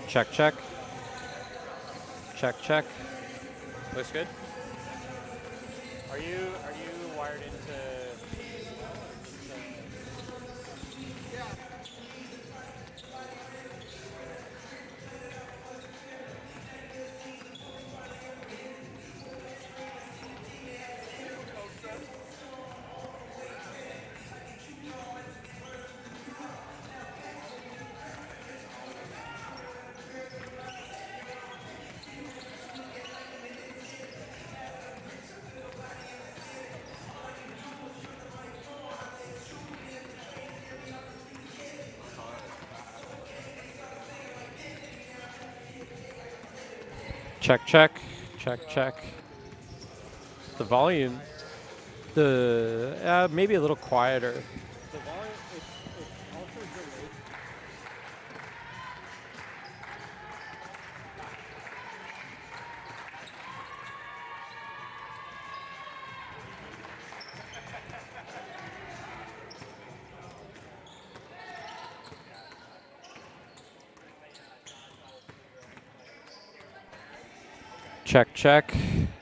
Check, check. Check, check. Looks good. Are you wired into Check, check. Check, check. The volume. Maybe a little quieter. the volume? It's ultra delayed. Check, check.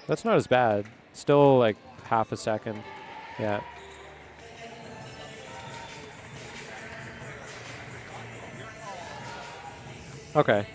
That's not as bad. Still like half a second. Yeah. Okay.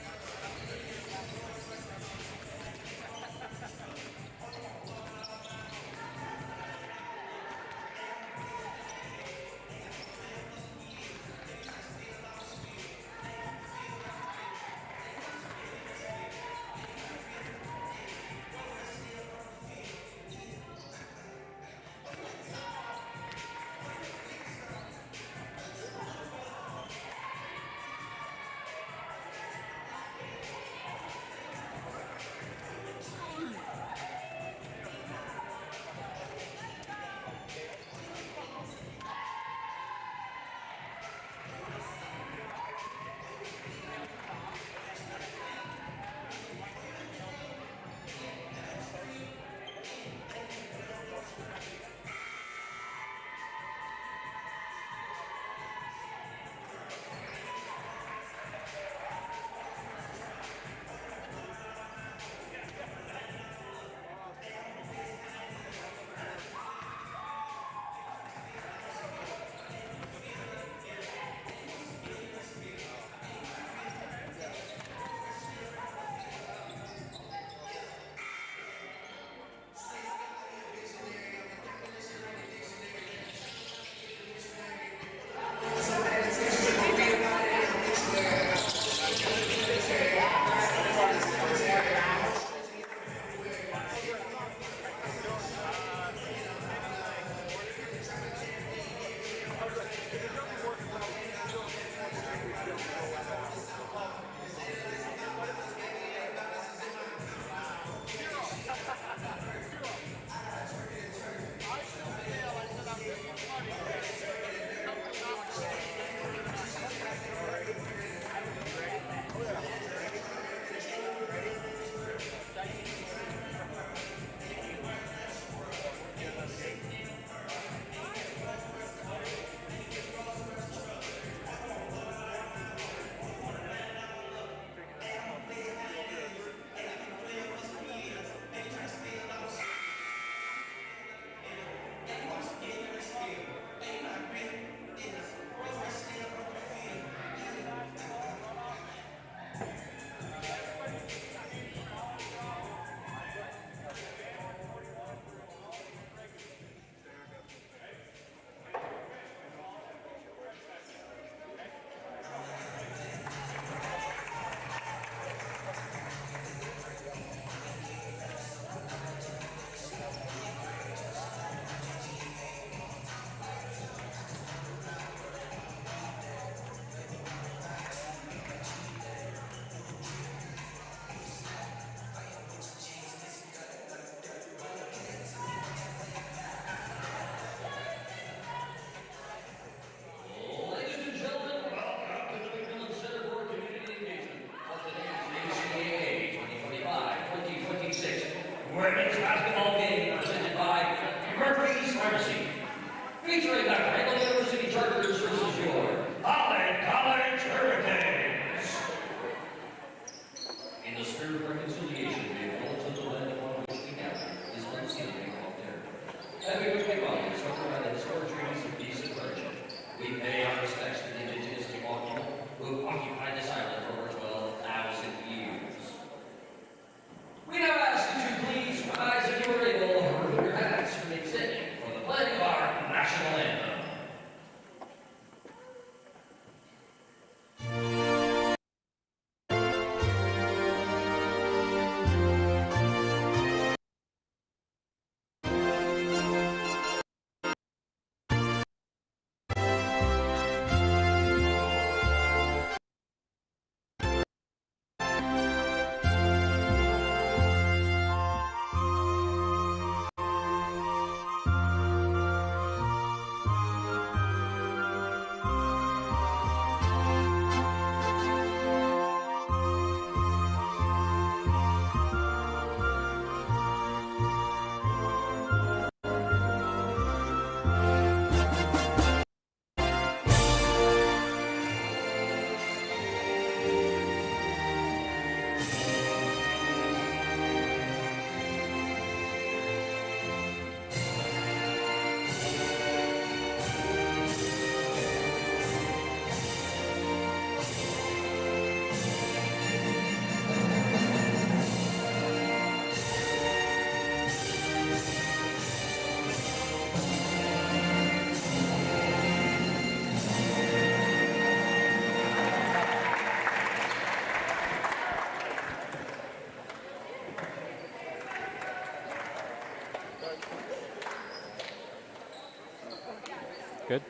Good.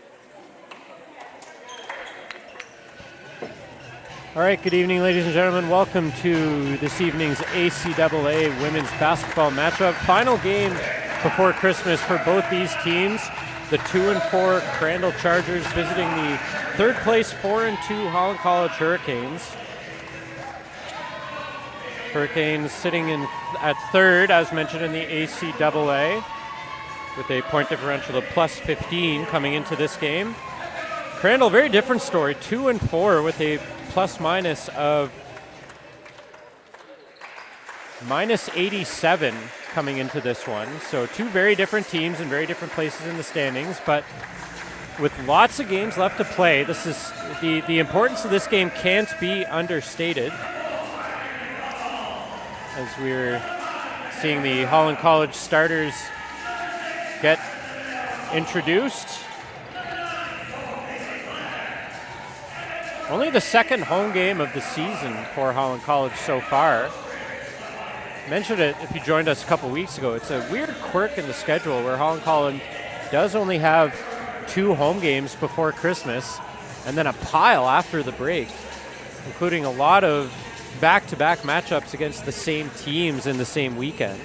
All right, good evening, ladies and gentlemen. Welcome to this evening's ACAA women's basketball matchup. Final game before Christmas for both these teams. The 2-4 Crandall Chargers visiting the third place 4-2 Holland College Hurricanes. Hurricanes sitting in at third, as mentioned, in the ACAA, with a point differential of plus 15 coming into this game. Crandall, very different story, 2-4 with a plus minus of minus 87 coming into this one. So two very different teams in very different places in the standings, but with lots of games left to play, this is the importance of this game can't be understated. As we're seeing the Holland College starters get introduced. Only the second home game of the season for Holland College so far. Mentioned it if you joined us a couple weeks ago. It's a weird quirk in the schedule where Holland College does only have 2 home games before Christmas and then a pile after the break, including a lot of back-to-back matchups against the same teams in the same weekend.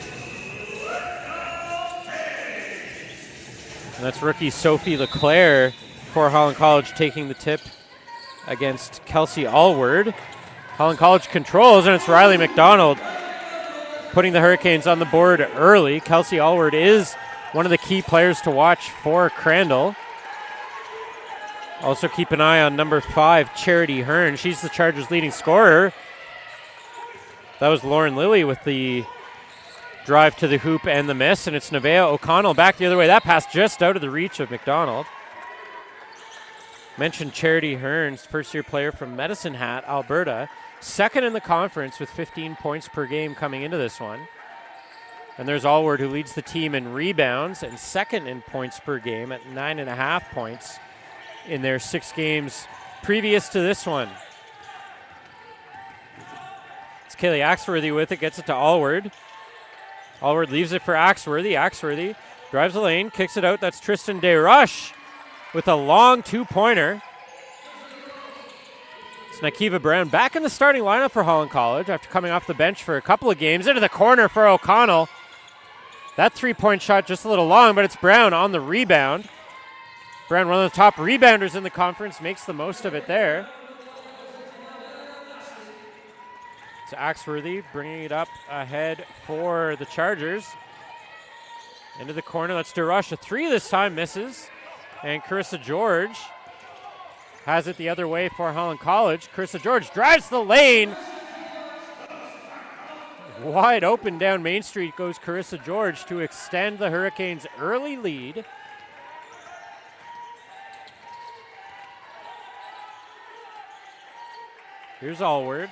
And that's rookie Sophie LeClaire for Holland College taking the tip against Kelsey Allward. Holland College controls, and it's Riley McDonald putting the Hurricanes on the board early. Kelsey Allward is one of the key players to watch for Crandall. Also keep an eye on number 5, Charity Hearn. She's the Chargers' leading scorer. That was Lauren Lilly with the drive to the hoop and the miss, and it's Nevaeh O'Connell back the other way. That pass just out of the reach of McDonald. Mentioned Charity Hearns, first-year player from Medicine Hat, Alberta. Second in the conference with 15 points per game coming into this one. And there's Allward, who leads the team in rebounds and second in points per game at 9.5 points in their 6 games previous to this one. It's Kaylee Axworthy with it, gets it to Allward. Allward leaves it for Axworthy. Axworthy drives the lane, kicks it out. That's Tristan DeRush with a long 2-pointer. It's Nakiva Brown back in the starting lineup for Holland College after coming off the bench for a couple of games. Into the corner for O'Connell. That 3-point shot just a little long, but it's Brown on the rebound. Brown, one of the top rebounders in the conference, makes the most of it there. It's Axworthy bringing it up ahead for the Chargers. Into the corner, that's DeRush. A 3 this time, misses. And Carissa George has it the other way for Holland College. Carissa George drives the lane. Wide open down Main Street goes Carissa George to extend the Hurricanes' early lead. Here's Allward.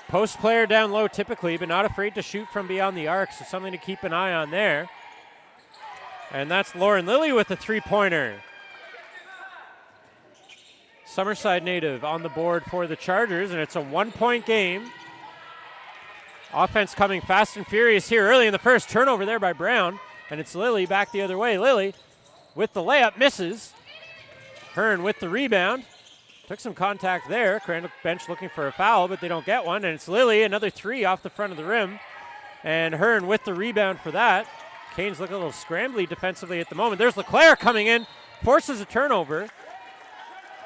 Post player down low typically, but not afraid to shoot from beyond the arc, so something to keep an eye on there. And that's Lauren Lilly with a 3-pointer. Summerside native on the board for the Chargers, and it's a 1-point game. Offense coming fast and furious here early in the first. Turnover there by Brown, and it's Lilly back the other way. Lilly with the layup, misses. Hearn with the rebound. Took some contact there. Crandall bench looking for a foul, but they don't get one, and it's Lilly, another 3 off the front of the rim. And Hearn with the rebound for that. Canes look a little scrambly defensively at the moment. There's LeClaire coming in, forces a turnover,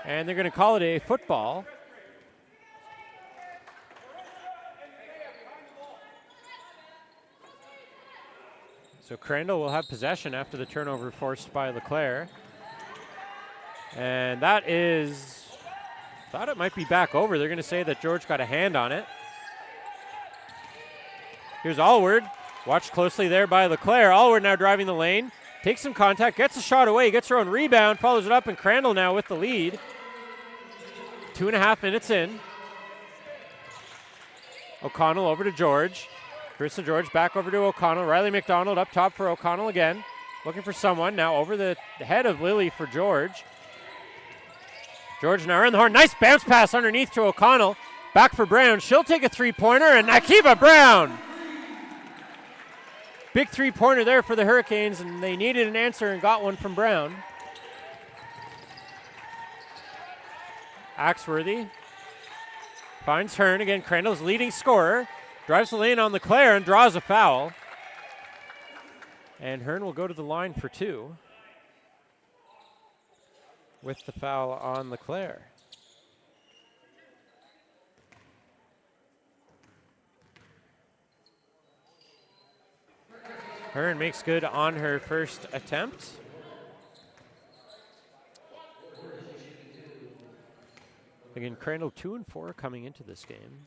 and they're going to call it a football. So Crandall will have possession after the turnover forced by LeClaire. And that is, thought it might be back over. They're going to say that George got a hand on it. Here's Allward. Watched closely there by LeClaire. Allward now driving the lane. Takes some contact, gets a shot away, gets her own rebound, follows it up, and Crandall now with the lead. 2.5 minutes in. O'Connell over to George. Carissa George back over to O'Connell. Riley McDonald up top for O'Connell again. Looking for someone. Now over the head of Lilly for George. George now around the horn. Nice bounce pass underneath to O'Connell. Back for Brown. She'll take a 3-pointer, and Nakiva Brown. Big 3-pointer there for the Hurricanes, and they needed an answer and got one from Brown. Axworthy finds Hearn. Again, Crandall's leading scorer. Drives the lane on LeClaire and draws a foul. And Hearn will go to the line for 2 with the foul on LeClaire. Hearn makes good on her first attempt. Again, Crandall 2 and 4 coming into this game.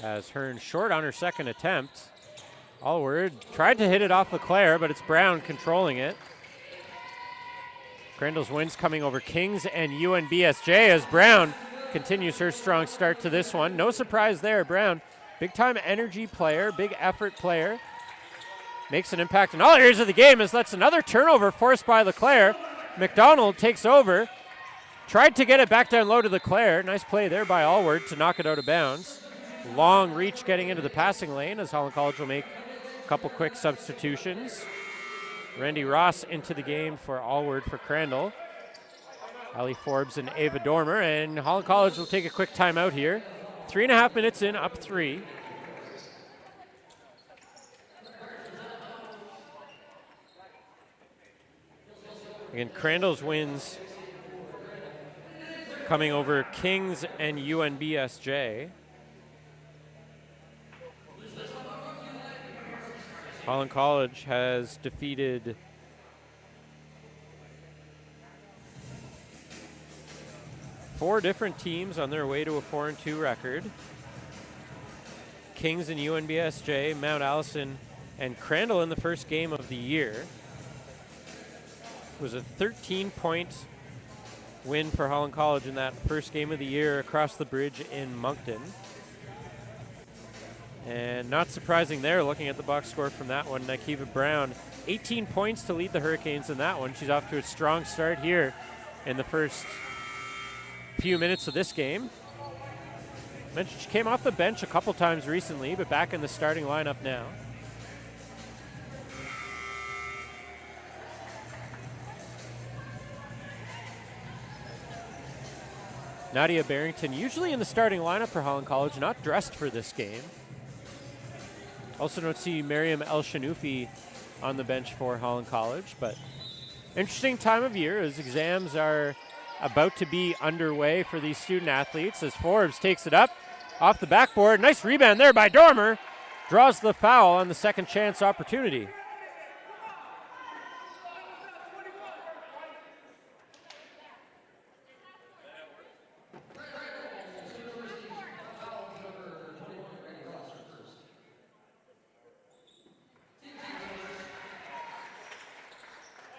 As Hearn short on her second attempt. Allward tried to hit it off LeClaire, but it's Brown controlling it. Crandall's wins coming over Kings and UNBSJ as Brown continues her strong start to this one. No surprise there, Brown. Big time energy player, big effort player. Makes an impact in all areas of the game as that's another turnover forced by LeClaire. McDonald takes over. Tried to get it back down low to LeClaire. Nice play there by Allward to knock it out of bounds. Long reach getting into the passing lane as Holland College will make a couple quick substitutions. Randy Ross into the game for Allward for Crandall. Ali Forbes and Ava Dormer, and Holland College will take a quick timeout here. 3.5 minutes in, up 3. Again, Crandall's wins coming over Kings and UNBSJ. Holland College has defeated four different teams on their way to a 4-2 record. Kings and UNBSJ, Mount Allison, and Crandall in the first game of the year. It was a 13-point win for Holland College in that first game of the year across the bridge in Moncton. And not surprising there, looking at the box score from that one, Nikiva Brown, 18 points to lead the Hurricanes in that one. She's off to a strong start here in the first few minutes of this game. Mentioned she came off the bench a couple times recently, but back in the starting lineup now. Nadia Barrington, usually in the starting lineup for Holland College, not dressed for this game. Also don't see Miriam El-Shanoufi on the bench for Holland College, but interesting time of year as exams are about to be underway for these student athletes as Forbes takes it up off the backboard. Nice rebound there by Dormer. Draws the foul on the second chance opportunity.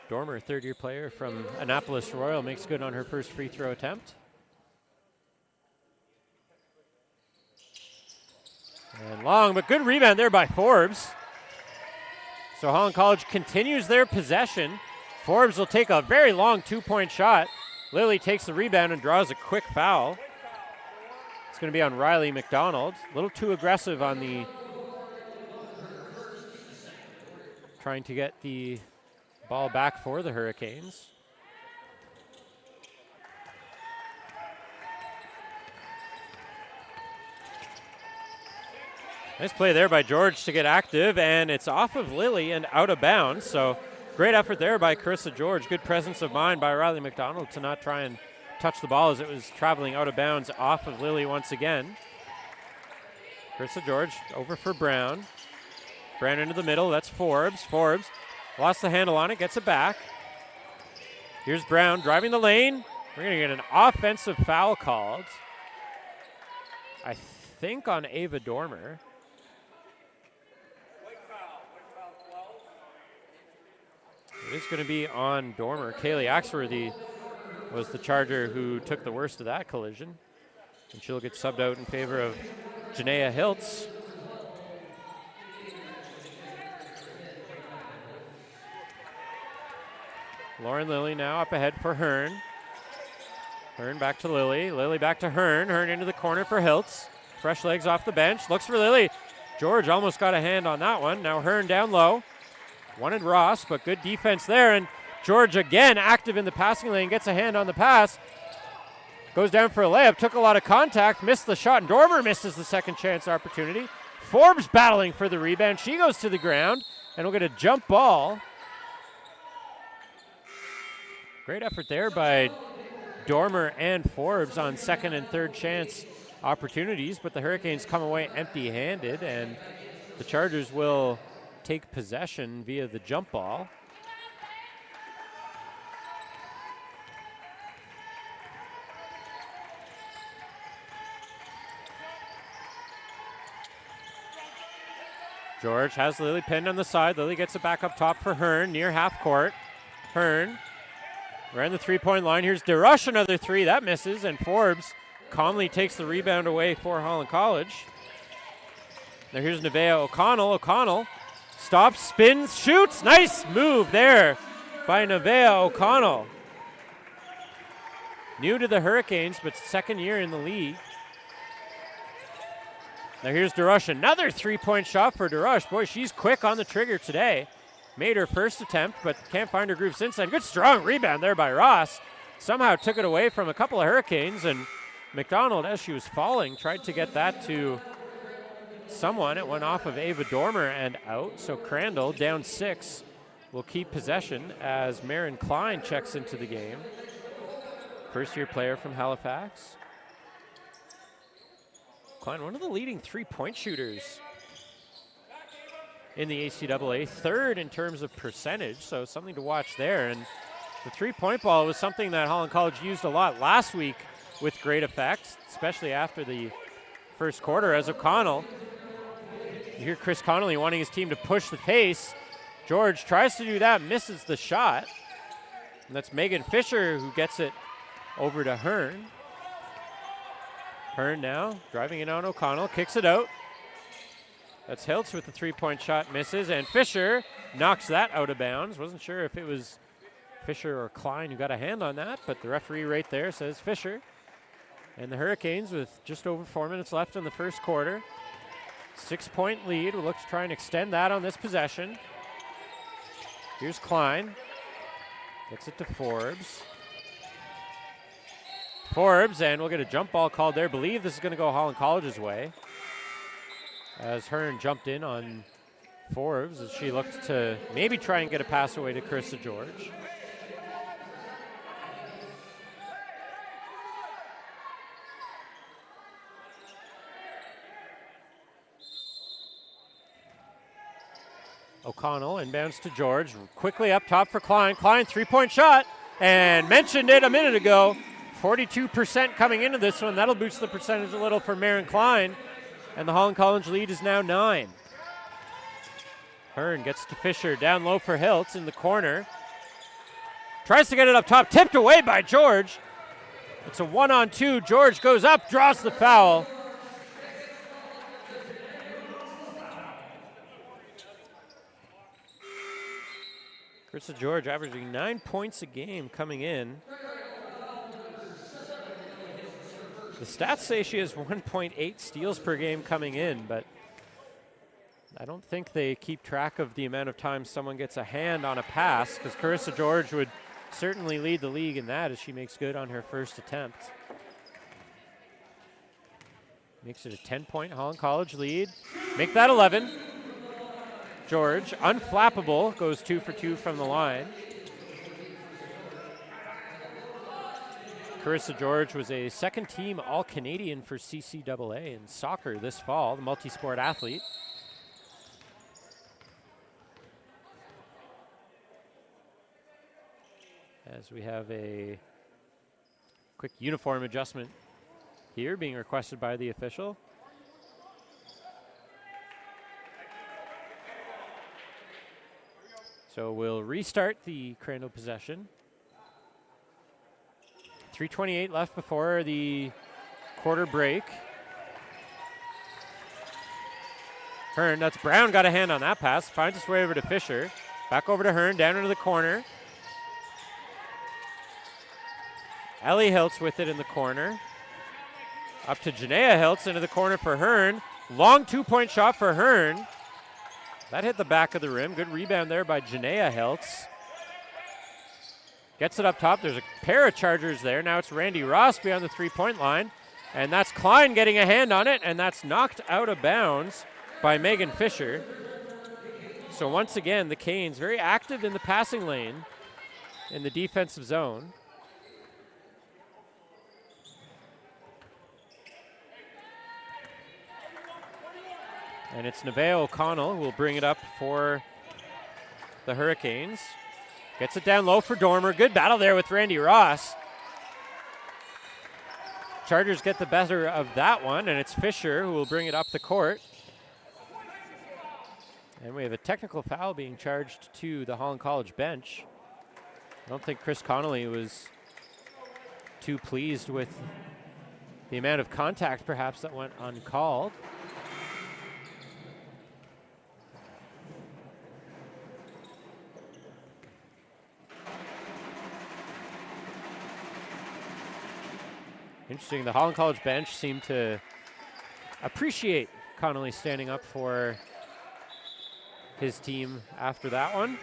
Dormer, third-year player from Annapolis Royal, makes good on her first free throw attempt. And long, but good rebound there by Forbes. So Holland College continues their possession. Forbes will take a very long two-point shot. Lilly takes the rebound and draws a quick foul. It's going to be on Riley McDonald. A little too aggressive on the trying to get the ball back for the Hurricanes. Nice play there by George to get active, and it's off of Lilly and out of bounds. So great effort there by Carissa George. Good presence of mind by Riley McDonald to not try and touch the ball as it was traveling out of bounds off of Lilly once again. Carissa George over for Brown. Brown into the middle, that's Forbes. Forbes lost the handle on it, gets it back. Here's Brown driving the lane. We're going to get an offensive foul called, I think, on Ava Dormer. It is going to be on Dormer. Kaylee Axworthy was the Charger who took the worst of that collision. And she'll get subbed out in favor of Janaea Hiltz. Lauren Lilly now up ahead for Hearn. Hearn back to Lilly. Lilly back to Hearn. Hearn into the corner for Hiltz. Fresh legs off the bench. Looks for Lilly. George almost got a hand on that one. Now Hearn down low. Wanted Ross, but good defense there. And George again active in the passing lane. Gets a hand on the pass. Goes down for a layup, took a lot of contact, missed the shot, and Dormer misses the second chance opportunity. Forbes battling for the rebound. She goes to the ground, and we'll get a jump ball. Great effort there by Dormer and Forbes on second and third chance opportunities, but the Hurricanes come away empty-handed, and the Chargers will take possession via the jump ball. George has Lily pinned on the side. Lily gets it back up top for Hearn near half court. Hearn around the three-point line. Here's DeRush, another three. That misses, and Forbes calmly takes the rebound away for Holland College. Now here's Nevaeh O'Connell. O'Connell stops, spins, shoots. Nice move there by Nevaeh O'Connell. New to the Hurricanes, but second year in the league. Now here's DeRush, another three-point shot for DeRush. Boy, she's quick on the trigger today. Made her first attempt, but can't find her groove since then. Good strong rebound there by Ross. Somehow took it away from a couple of Hurricanes, and McDonald, as she was falling, tried to get that to someone. It went off of Ava Dormer and out. So Crandall, down 6, will keep possession as Marin Klein checks into the game. First-year player from Halifax. Klein, one of the leading three-point shooters in the ACAA, third in terms of percentage, so something to watch there. And the three-point ball was something that Holland College used a lot last week with great effect, especially after the first quarter as O'Connell. You hear Chris Connolly wanting his team to push the pace. George tries to do that, misses the shot. And that's Megan Fisher who gets it over to Hearn. Hearn now driving it on O'Connell, kicks it out. That's Hiltz with the three-point shot, misses, and Fisher knocks that out of bounds. Wasn't sure if it was Fisher or Klein who got a hand on that, but the referee right there says Fisher. And the Hurricanes, with just over 4 minutes left in the first quarter, 6-point lead. We'll look to try and extend that on this possession. Here's Klein. Gets it to Forbes. Forbes, and we'll get a jump ball called there. Believe this is going to go Holland College's way, as Hearn jumped in on Forbes as she looked to maybe try and get a pass away to Carissa George. O'Connell inbounds to George. Quickly up top for Klein. Klein, three-point shot, and mentioned it a minute ago. 42% coming into this one. That'll boost the percentage a little for Marin Klein. And the Holland College lead is now 9. Hearn gets to Fisher. Down low for Hiltz in the corner. Tries to get it up top. Tipped away by George. It's a 1-on-2. George goes up, draws the foul. Carissa George averaging 9 points a game coming in. The stats say she has 1.8 steals per game coming in, but I don't think they keep track of the amount of time someone gets a hand on a pass, because Carissa George would certainly lead the league in that as she makes good on her first attempt. Makes it a 10-point Holland College lead. Make that 11. George, unflappable, goes 2 for 2 from the line. Carissa George was a second-team All-Canadian for CCAA in soccer this fall, the multi-sport athlete. As we have a quick uniform adjustment here being requested by the official. So we'll restart the Crandall possession. 3:28 left before the quarter break. Hearn, that's Brown, got a hand on that pass. Finds its way over to Fisher. Back over to Hearn, down into the corner. Ellie Hiltz with it in the corner. Up to Janaea Hiltz into the corner for Hearn. Long two-point shot for Hearn. That hit the back of the rim. Good rebound there by Janaea Hiltz. Gets it up top. There's a pair of Chargers there. Now it's Randy Ross beyond the three-point line. And that's Klein getting a hand on it, and that's knocked out of bounds by Megan Fisher. So once again, the Canes very active in the passing lane in the defensive zone. And it's Nevaeh O'Connell who will bring it up for the Hurricanes. Gets it down low for Dormer. Good battle there with Randy Ross. Chargers get the better of that one, and it's Fisher who will bring it up the court. And we have a technical foul being charged to the Holland College bench. I don't think Chris Connolly was too pleased with the amount of contact perhaps that went uncalled. Interesting, the Holland College bench seemed to appreciate Connolly standing up for his team after that one.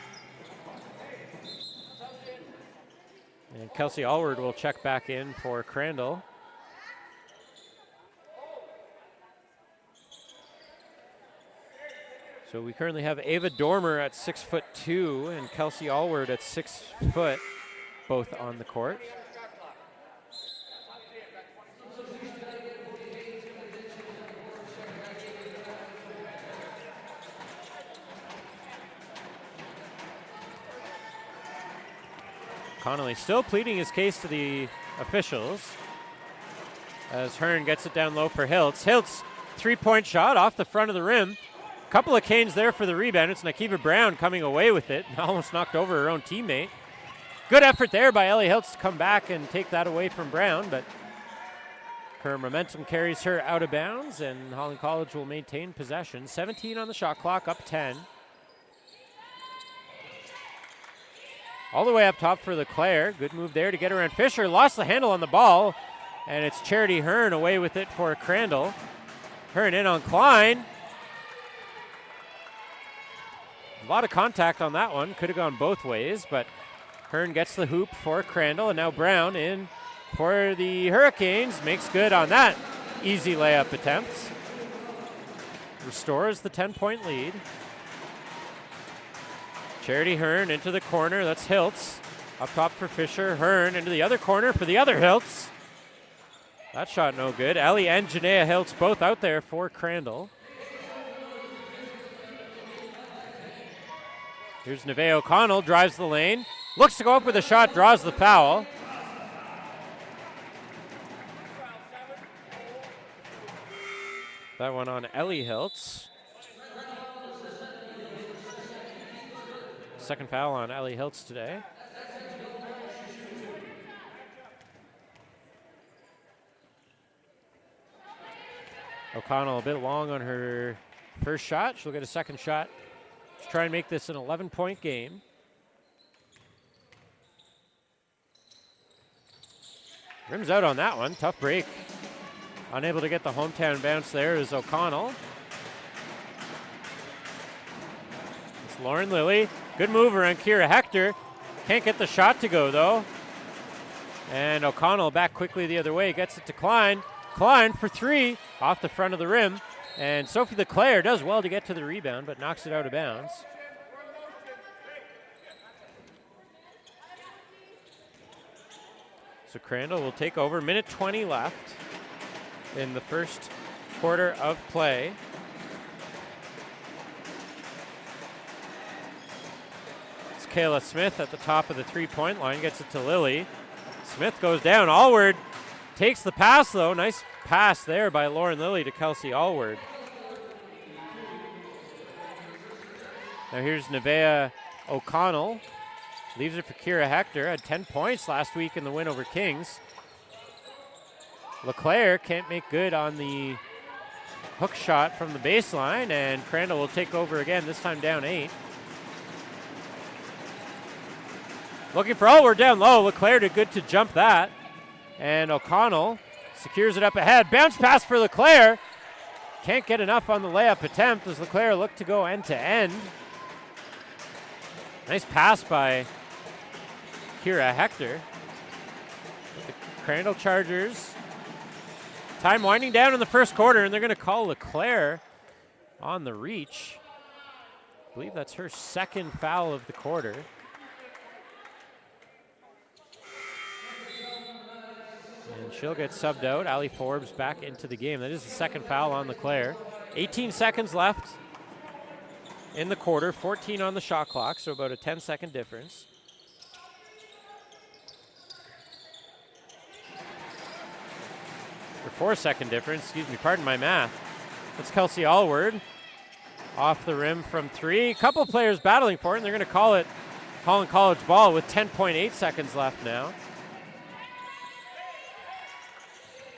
And Kelsey Allward will check back in for Crandall. So we currently have Ava Dormer at 6'2" and Kelsey Allward at 6 foot, both on the court. Connolly still pleading his case to the officials as Hearn gets it down low for Hiltz. Hiltz, three-point shot off the front of the rim. Couple of Canes there for the rebound. It's Nakiva Brown coming away with it. Almost knocked over her own teammate. Good effort there by Ellie Hiltz to come back and take that away from Brown, but her momentum carries her out of bounds, and Holland College will maintain possession. 17 on the shot clock, up 10. All the way up top for Leclaire. Good move there to get around Fisher. Lost the handle on the ball, and it's Charity Hearn away with it for Crandall. Hearn in on Klein. A lot of contact on that one. Could have gone both ways, but Hearn gets the hoop for Crandall, and now Brown in for the Hurricanes. Makes good on that easy layup attempt. Restores the 10-point lead. Charity Hearn into the corner. That's Hiltz. Up top for Fisher. Hearn into the other corner for the other Hiltz. That shot no good. Ellie and Janaea Hiltz both out there for Crandall. Here's Nevaeh O'Connell. Drives the lane. Looks to go up with a shot. Draws the foul. That one on Ellie Hiltz. Second foul on Ellie Hiltz today. O'Connell a bit long on her first shot. She'll get a second shot to try and make this an 11-point game. Rims out on that one. Tough break. Unable to get the hometown bounce there is O'Connell. It's Lauren Lilly. Good move around Kira Hector. Can't get the shot to go, though. And O'Connell back quickly the other way. Gets it to Klein. Klein for three off the front of the rim. And Sophie Leclaire does well to get to the rebound, but knocks it out of bounds. So Crandall will take over. Minute 20 left in the first quarter of play. Kayla Smith at the top of the three-point line, gets it to Lilly. Smith goes down. Allward takes the pass, though. Nice pass there by Lauren Lilly to Kelsey Allward. Now here's Nevaeh O'Connell. Leaves it for Kira Hector. Had 10 points last week in the win over Kings. Leclaire can't make good on the hook shot from the baseline, and Crandall will take over again, this time down 8. Looking for Allward down low. Leclaire did good to jump that. And O'Connell secures it up ahead. Bounce pass for Leclaire. Can't get enough on the layup attempt as Leclaire looked to go end to end. Nice pass by Kira Hector. The Crandall Chargers. Time winding down in the first quarter, and they're going to call LeClaire on the reach. I believe that's her second foul of the quarter. And she'll get subbed out. Allie Forbes back into the game. That is the second foul on LeClaire. 18 seconds left in the quarter, 14 on the shot clock, so about a 10-second difference. Or 4-second difference, excuse me, pardon my math. That's Kelsey Allward off the rim from three. Couple players battling for it, and they're going to call it Holland College ball with 10.8 seconds left now.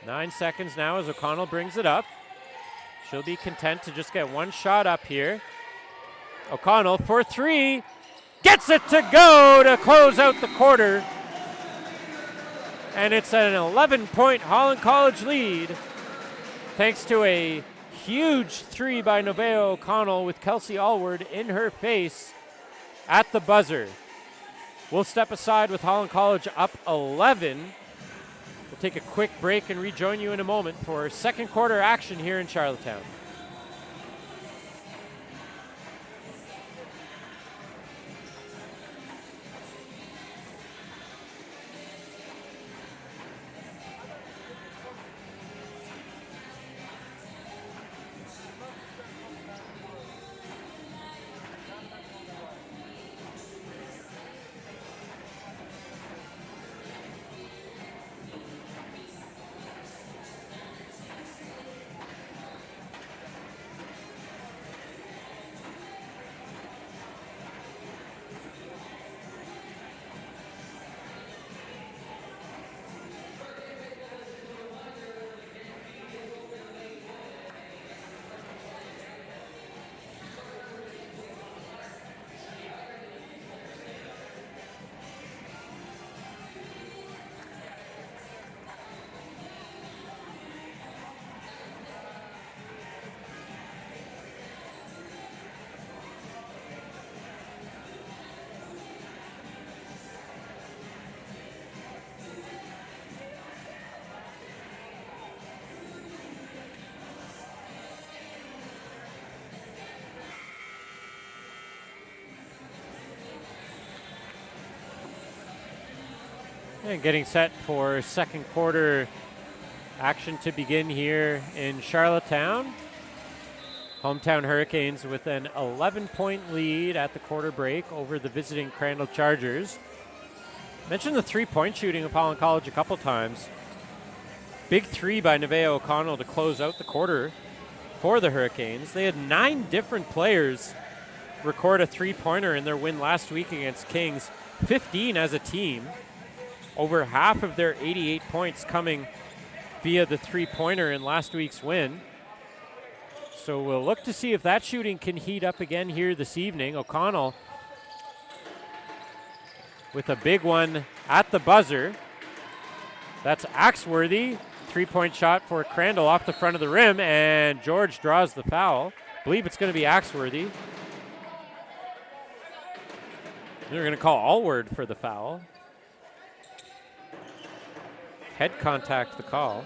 9 seconds now as O'Connell brings it up. She'll be content to just get one shot up here. O'Connell for three. Gets it to go to close out the quarter. And it's an 11-point Holland College lead thanks to a huge three by Nevaeh O'Connell with Kelsey Allward in her face at the buzzer. We'll step aside with Holland College up 11. We'll take a quick break and rejoin you in a moment for second quarter action here in Charlottetown. And getting set for second quarter action to begin here in Charlottetown. Hometown Hurricanes with an 11-point lead at the quarter break over the visiting Crandall Chargers. Mentioned the three-point shooting of Holland College a couple times. Big three by Nevaeh O'Connell to close out the quarter for the Hurricanes. They had 9 different players record a three-pointer in their win last week against Kings, 15 as a team. Over half of their 88 points coming via the three-pointer in last week's win. So we'll look to see if that shooting can heat up again here this evening. O'Connell with a big one at the buzzer. That's Axworthy. Three-point shot for Crandall off the front of the rim, and George draws the foul. I believe it's going to be Axworthy. They're going to call Allward for the foul. Head contact the call.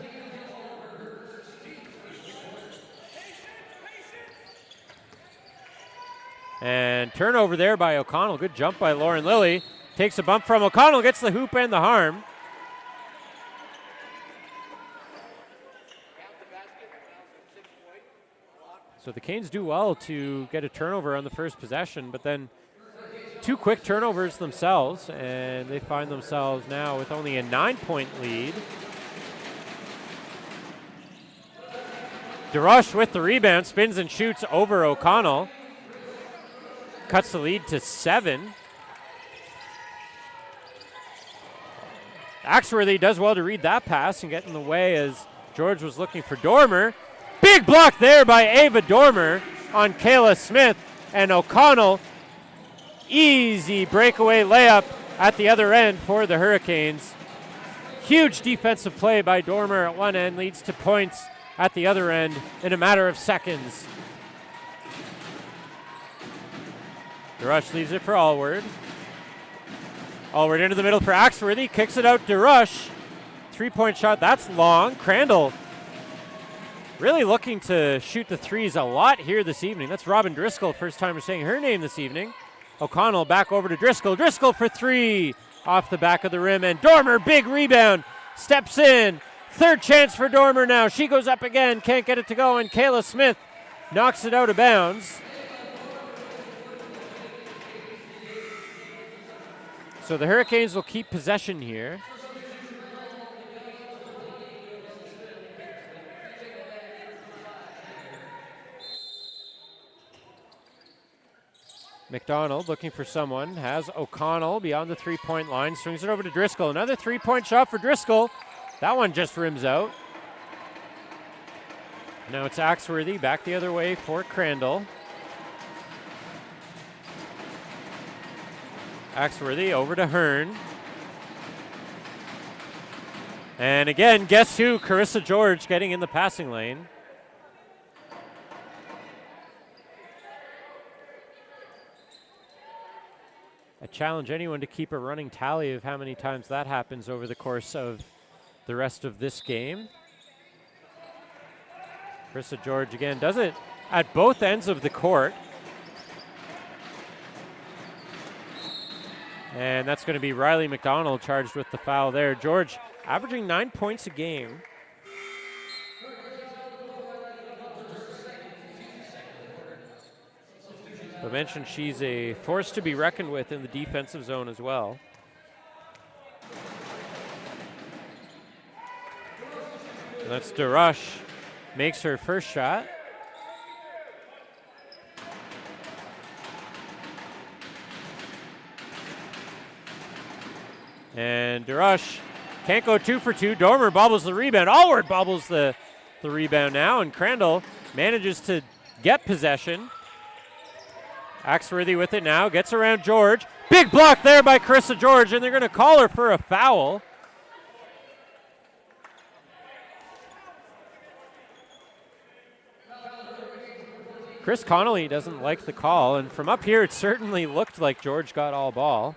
And turnover there by O'Connell. Good jump by Lauren Lilly. Takes a bump from O'Connell, gets the hoop and the harm. So the Canes do well to get a turnover on the first possession, but then 2 quick turnovers themselves, and they find themselves now with only a 9-point lead. DeRush with the rebound, spins and shoots over O'Connell. Cuts the lead to 7. Axworthy does well to read that pass and get in the way as George was looking for Dormer. Big block there by Ava Dormer on Kayla Smith, and O'Connell. Easy breakaway layup at the other end for the Hurricanes. Huge defensive play by Dormer at one end leads to points at the other end in a matter of seconds. DeRush leaves it for Allward. Allward into the middle for Axworthy. Kicks it out to Rush. 3-point shot. That's long. Crandall really looking to shoot the threes a lot here this evening. That's Robin Driscoll. First time we're saying her name this evening. O'Connell back over to Driscoll. Driscoll for three. Off the back of the rim. And Dormer, big rebound. Steps in. Third chance for Dormer now. She goes up again. Can't get it to go. And Kayla Smith knocks it out of bounds. So the Hurricanes will keep possession here. McDonald looking for someone. Has O'Connell beyond the three-point line. Swings it over to Driscoll. Another three-point shot for Driscoll. That one just rims out. Now it's Axworthy back the other way for Crandall. Axworthy over to Hearn. And again, guess who? Carissa George getting in the passing lane. I challenge anyone to keep a running tally of how many times that happens over the course of the rest of this game. Carissa George again does it at both ends of the court. And that's going to be Riley McDonald charged with the foul there. George averaging 9 points a game. I mentioned she's a force to be reckoned with in the defensive zone as well. And that's DeRush. Makes her first shot. And DeRush can't go 2 for 2. Dormer bobbles the rebound. Allward bobbles the rebound now. And Crandall manages to get possession. Axworthy with it now. Gets around George. Big block there by Carissa George. And they're going to call her for a foul. Chris Connolly doesn't like the call. And from up here, it certainly looked like George got all ball.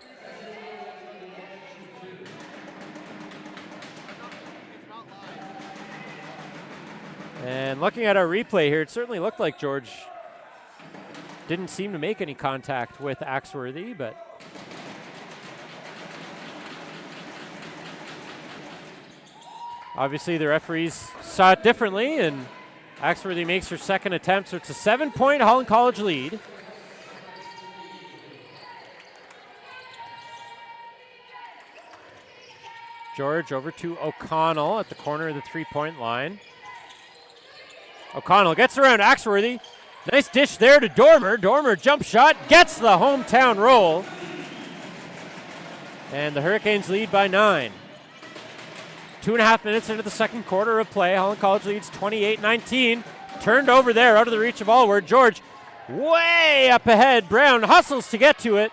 And looking at our replay here, it certainly looked like George didn't seem to make any contact with Axworthy, but obviously the referees saw it differently, and Axworthy makes her second attempt, so it's a 7-point Holland College lead. George over to O'Connell at the corner of the three-point line. O'Connell gets around Axworthy. Nice dish there to Dormer. Dormer jump shot, gets the hometown roll. And the Hurricanes lead by 9. 2.5 minutes into the second quarter of play. Holland College leads 28-19. Turned over there out of the reach of Allward. George way up ahead. Brown hustles to get to it.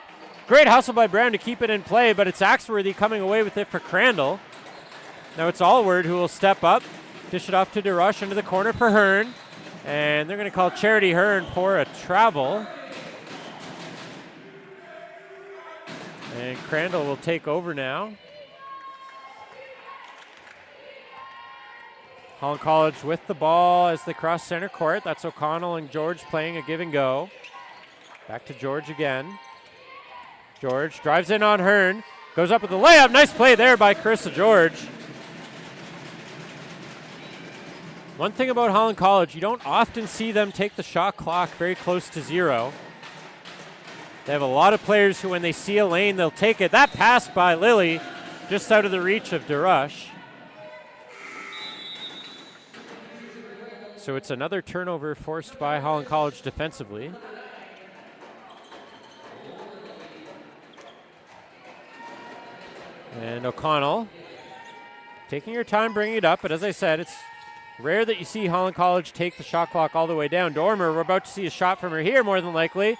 Great hustle by Brown to keep it in play, but it's Axworthy coming away with it for Crandall. Now it's Allward who will step up. Dish it off to DeRush into the corner for Hearn. And they're going to call Charity Hearn for a travel. And Crandall will take over now. Holland College with the ball as they cross center court. That's O'Connell and George playing a give and go. Back to George again. George drives in on Hearn. Goes up with the layup. Nice play there by Carissa George. One thing about Holland College, you don't often see them take the shot clock very close to 0. They have a lot of players who, when they see a lane, they'll take it. That pass by Lilly, just out of the reach of DeRush. So it's another turnover forced by Holland College defensively. And O'Connell taking her time bringing it up, but as I said, it's rare that you see Holland College take the shot clock all the way down. Dormer, we're about to see a shot from her here, more than likely.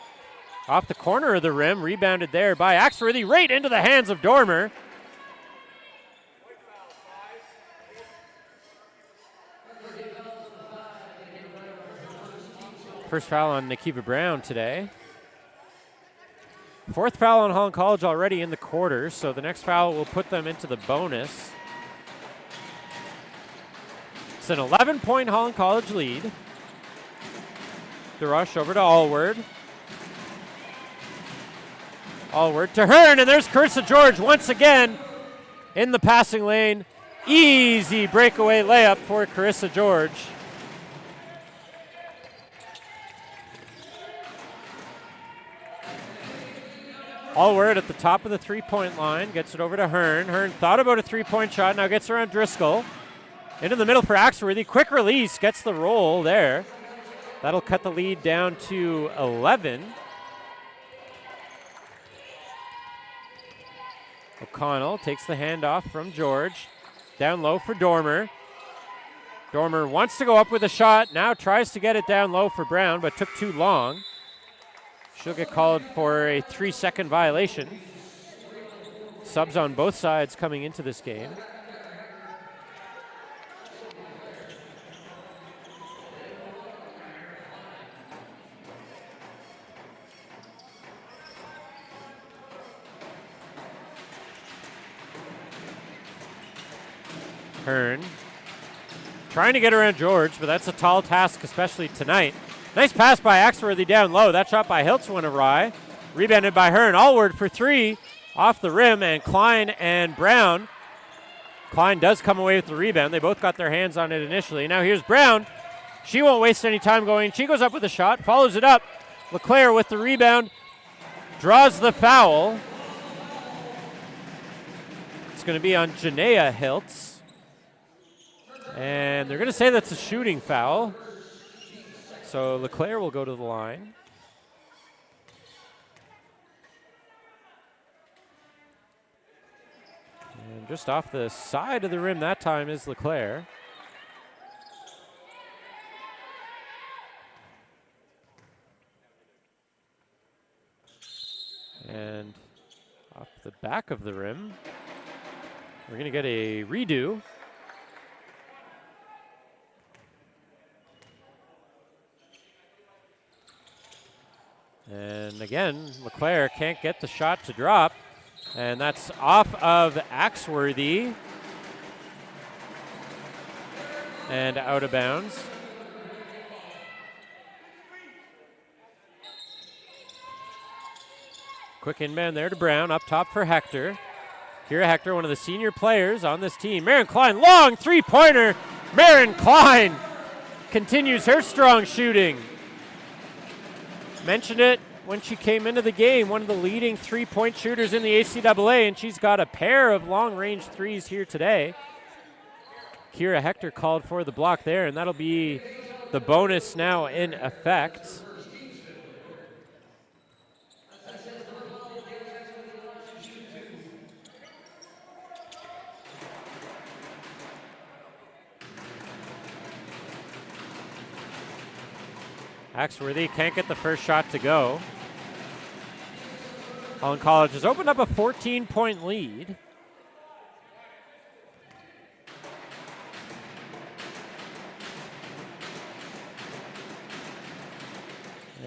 Off the corner of the rim, rebounded there by Axworthy, right into the hands of Dormer. First foul on Nikiva Brown today. Fourth foul on Holland College already in the quarter, so the next foul will put them into the bonus. It's an 11-point Holland College lead. The rush over to Allward. Allward to Hearn, and there's Carissa George once again in the passing lane. Easy breakaway layup for Carissa George. Allward at the top of the three-point line, gets it over to Hearn. Hearn thought about a three-point shot, now gets around Driscoll. Into the middle for Axworthy, quick release, gets the roll there. That'll cut the lead down to 11. O'Connell takes the handoff from George. Down low for Dormer. Dormer wants to go up with a shot, now tries to get it down low for Brown, but took too long. She'll get called for a 3-second violation. Subs on both sides coming into this game. Hearn trying to get around George, but that's a tall task, especially tonight. Nice pass by Axworthy down low. That shot by Hiltz went awry. Rebounded by Hearn. Allward for three off the rim, and Klein and Brown. Klein does come away with the rebound. They both got their hands on it initially. Now here's Brown. She won't waste any time going. She goes up with a shot, follows it up. LeClaire with the rebound, draws the foul. It's going to be on Janaea Hiltz. And they're going to say that's a shooting foul. So LeClaire will go to the line. And just off the side of the rim that time is LeClaire. And off the back of the rim, we're going to get a redo. And again, LeClaire can't get the shot to drop. And that's off of Axworthy. And out of bounds. Quick inbound there to Brown, up top for Hector. Kira Hector, one of the senior players on this team. Marin Klein, long three-pointer. Marin Klein continues her strong shooting. Mentioned it when she came into the game, one of the leading three-point shooters in the ACAA, and she's got a pair of long-range threes here today. Kira Hector called for the block there, and that'll be the bonus now in effect. Axworthy can't get the first shot to go. Holland College has opened up a 14-point lead.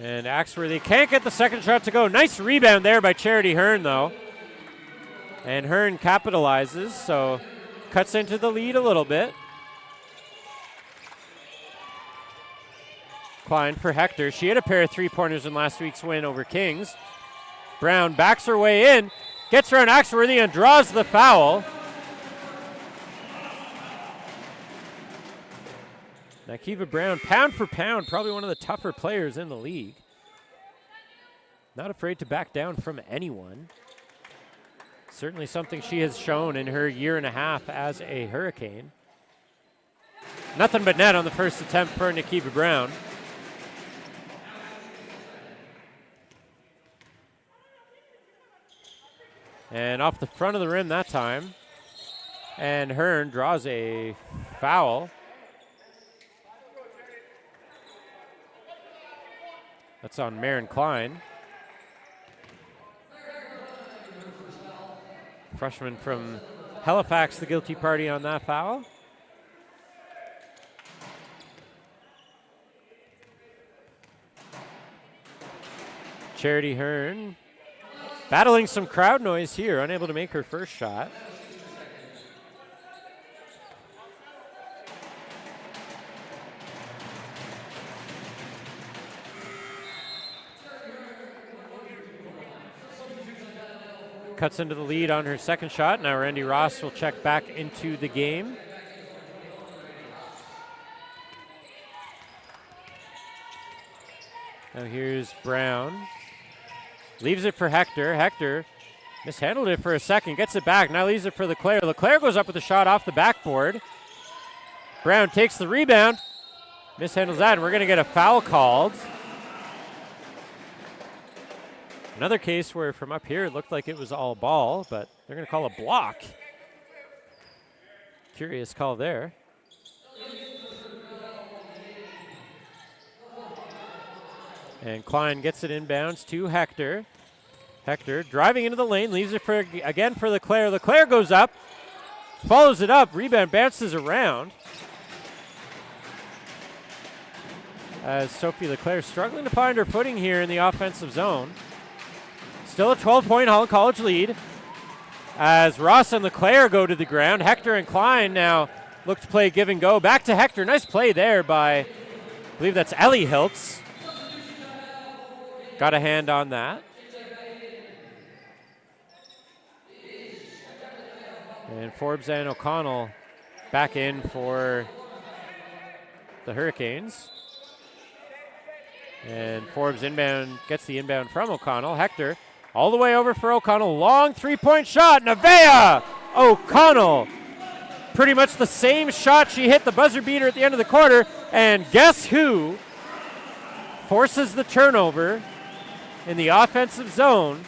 And Axworthy can't get the second shot to go. Nice rebound there by Charity Hearn, though. And Hearn capitalizes, so cuts into the lead a little bit. Klein for Hector. She had a pair of three-pointers in last week's win over Kings. Brown backs her way in, gets around Axworthy and draws the foul. Nakiva Brown, pound for pound, probably one of the tougher players in the league. Not afraid to back down from anyone. Certainly something she has shown in her year and a half as a Hurricane. Nothing but net on the first attempt for Nakiva Brown. And off the front of the rim that time. And Hearn draws a foul. That's on Marin Klein. Freshman from Halifax, the guilty party on that foul. Charity Hearn Battling some crowd noise here, unable to make her first shot. Cuts into the lead on her second shot. Now Randy Ross will check back into the game. Now here's Brown. Leaves it for Hector. Hector mishandled it for a second, gets it back, now leaves it for Leclerc. Leclerc goes up with a shot off the backboard. Brown takes the rebound, mishandles that, and we're going to get a foul called. Another case where from up here it looked like it was all ball, but they're going to call a block. Curious call there. And Klein gets it inbounds to Hector. Hector driving into the lane, leaves it for again for Leclerc. Leclerc goes up, follows it up, rebound bounces around. As Sophie Leclerc struggling to find her footing here in the offensive zone. Still a 12-point Holland College lead. As Ross and Leclerc go to the ground, Hector and Klein now look to play give and go. Back to Hector, nice play there by, I believe that's Ellie Hiltz. Got a hand on that. And Forbes and O'Connell back in for the Hurricanes. And Forbes inbound, gets the inbound from O'Connell. Hector all the way over for O'Connell. Long three-point shot. Nevaeh O'Connell. Pretty much the same shot she hit the buzzer beater at the end of the quarter. And guess who forces the turnover in the offensive zone?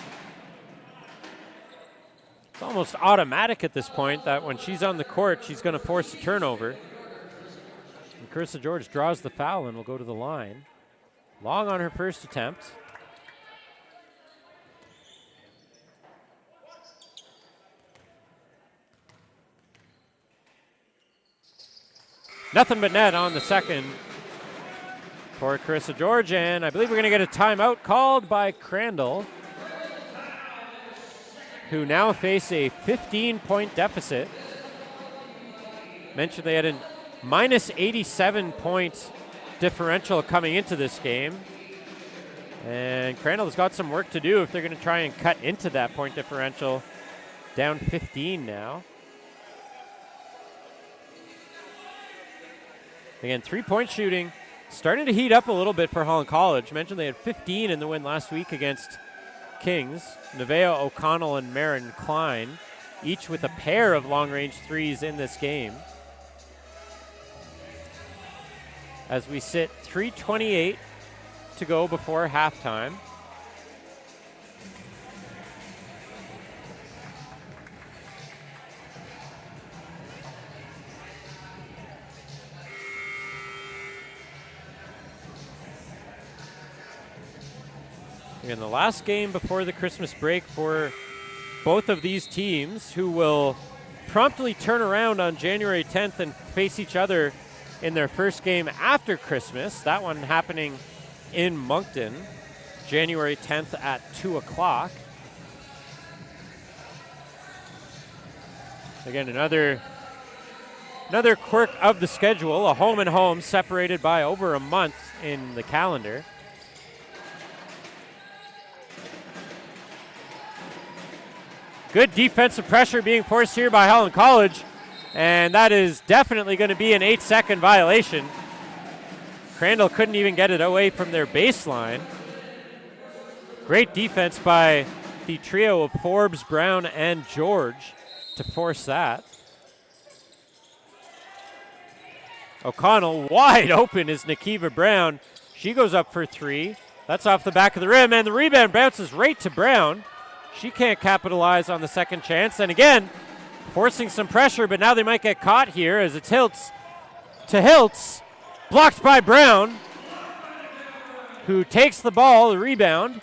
It's almost automatic at this point that when she's on the court, she's going to force a turnover. And Carissa George draws the foul and will go to the line. Long on her first attempt. Nothing but net on the second for Carissa George, and I believe we're going to get a timeout called by Crandall, who now face a 15-point deficit. Mentioned they had a minus 87-point differential coming into this game. And Crandall has got some work to do if they're going to try and cut into that point differential. Down 15 now. Again, three-point shooting starting to heat up a little bit for Holland College. Mentioned they had 15 in the win last week against Kings. Nevaeh O'Connell and Marin Klein, each with a pair of long-range threes in this game. As we sit 3:28 to go before halftime. Again, the last game before the Christmas break for both of these teams, who will promptly turn around on January 10th and face each other in their first game after Christmas. That one happening in Moncton, January 10th at 2 o'clock. Again, another quirk of the schedule, a home and home separated by over a month in the calendar. Good defensive pressure being forced here by Holland College, and that is definitely going to be an 8-second violation. Crandall couldn't even get it away from their baseline. Great defense by the trio of Forbes, Brown, and George to force that. O'Connell wide open is Nakiva Brown. She goes up for three. That's off the back of the rim, and the rebound bounces right to Brown. She can't capitalize on the second chance. And again, forcing some pressure, but now they might get caught here as it's Hiltz to Hiltz. Blocked by Brown, who takes the ball, the rebound,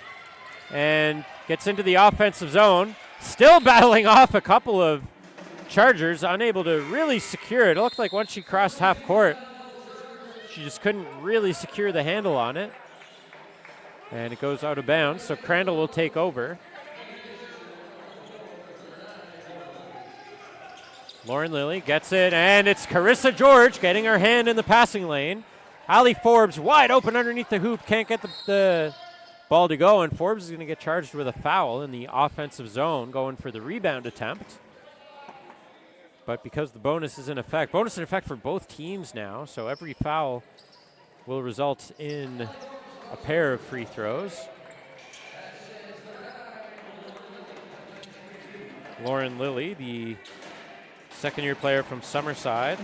and gets into the offensive zone. Still battling off a couple of Chargers, unable to really secure it. It looked like once she crossed half court, she just couldn't really secure the handle on it. And it goes out of bounds, so Crandall will take over. Lauren Lilly gets it, and it's Carissa George getting her hand in the passing lane. Allie Forbes wide open underneath the hoop, can't get the ball to go, and Forbes is going to get charged with a foul in the offensive zone, going for the rebound attempt. But because the bonus is in effect for both teams now, so every foul will result in a pair of free throws. Lauren Lilly, the second-year player from Summerside.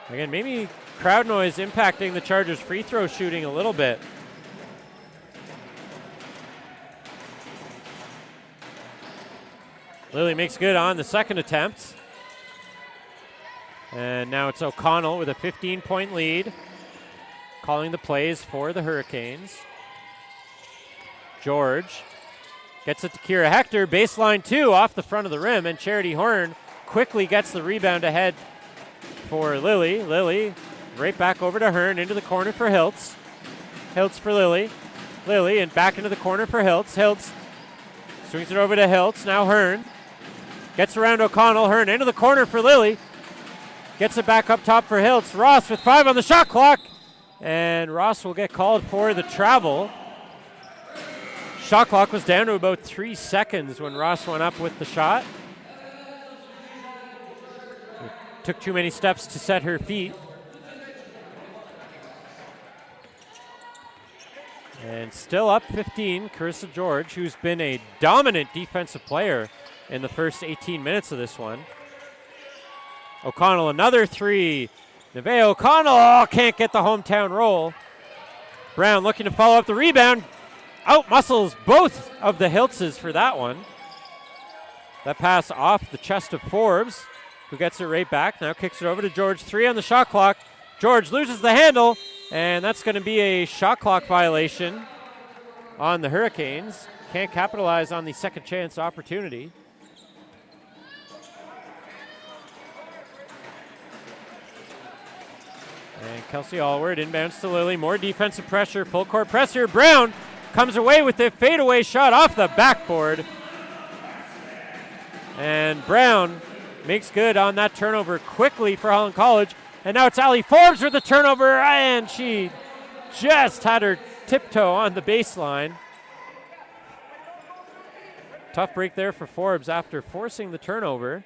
Again, maybe crowd noise impacting the Chargers' free throw shooting a little bit. Lilly makes good on the second attempt. And now it's O'Connell with a 15-point lead, calling the plays for the Hurricanes. George gets it to Kira Hector, baseline 2 off the front of the rim, and Charity Horn quickly gets the rebound ahead for Lilly. Lilly right back over to Hearn, into the corner for Hiltz. Hiltz for Lilly. Lilly and back into the corner for Hiltz. Hiltz swings it over to Hiltz, now Hearn. Gets around O'Connell, Hearn into the corner for Lilly. Gets it back up top for Hiltz. Ross with 5 on the shot clock, and Ross will get called for the travel. Shot clock was down to about 3 seconds when Ross went up with the shot. Took too many steps to set her feet. And still up 15, Carissa George, who's been a dominant defensive player in the first 18 minutes of this one. O'Connell, another 3. Nevaeh O'Connell can't get the hometown roll. Brown looking to follow up the rebound. Out muscles both of the Hiltzes for that one. That pass off the chest of Forbes, who gets it right back. Now kicks it over to George. 3 on the shot clock. George loses the handle, and that's going to be a shot clock violation on the Hurricanes. Can't capitalize on the second chance opportunity. And Kelsey Allward inbounds to Lilly. More defensive pressure, full court pressure. Brown comes away with a fadeaway shot off the backboard. And Brown makes good on that turnover quickly for Holland College. And now it's Allie Forbes with the turnover, and she just had her tiptoe on the baseline. Tough break there for Forbes after forcing the turnover.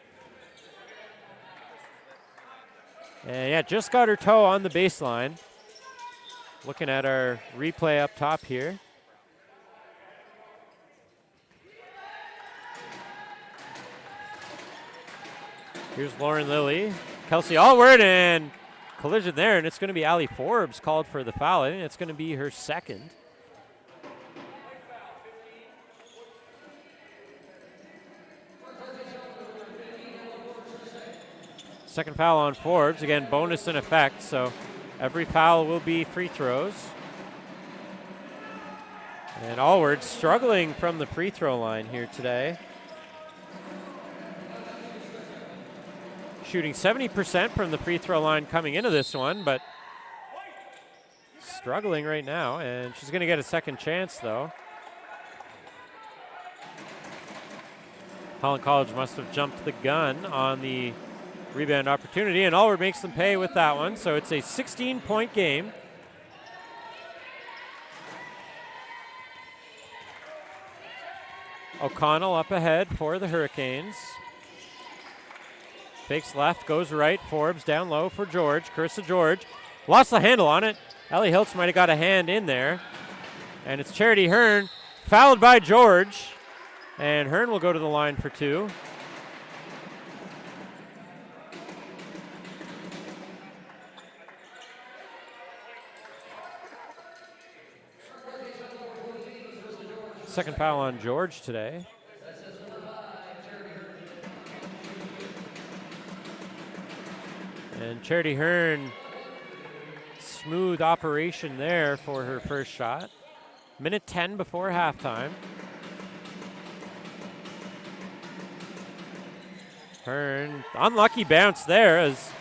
And yeah, just got her toe on the baseline. Looking at our replay up top here. Here's Lauren Lilly. Kelsey Allward, and collision there, and it's going to be Allie Forbes called for the foul. I think it's going to be her second. Second foul on Forbes. Again, bonus in effect, so every foul will be free throws. And Allward struggling from the free throw line here today. Shooting 70% from the free throw line coming into this one, but struggling right now, and she's going to get a second chance, though. Holland College must have jumped the gun on the rebound opportunity, and Allward makes them pay with that one, so it's a 16-point game. O'Connell up ahead for the Hurricanes. Fakes left, goes right. Forbes down low for George. Carissa George lost the handle on it. Ellie Hiltz might have got a hand in there. And it's Charity Hearn, fouled by George. And Hearn will go to the line for 2. Second foul on George today. And Charity Hearn, smooth operation there for her first shot. Minute 10 before halftime. Hearn, unlucky bounce there, as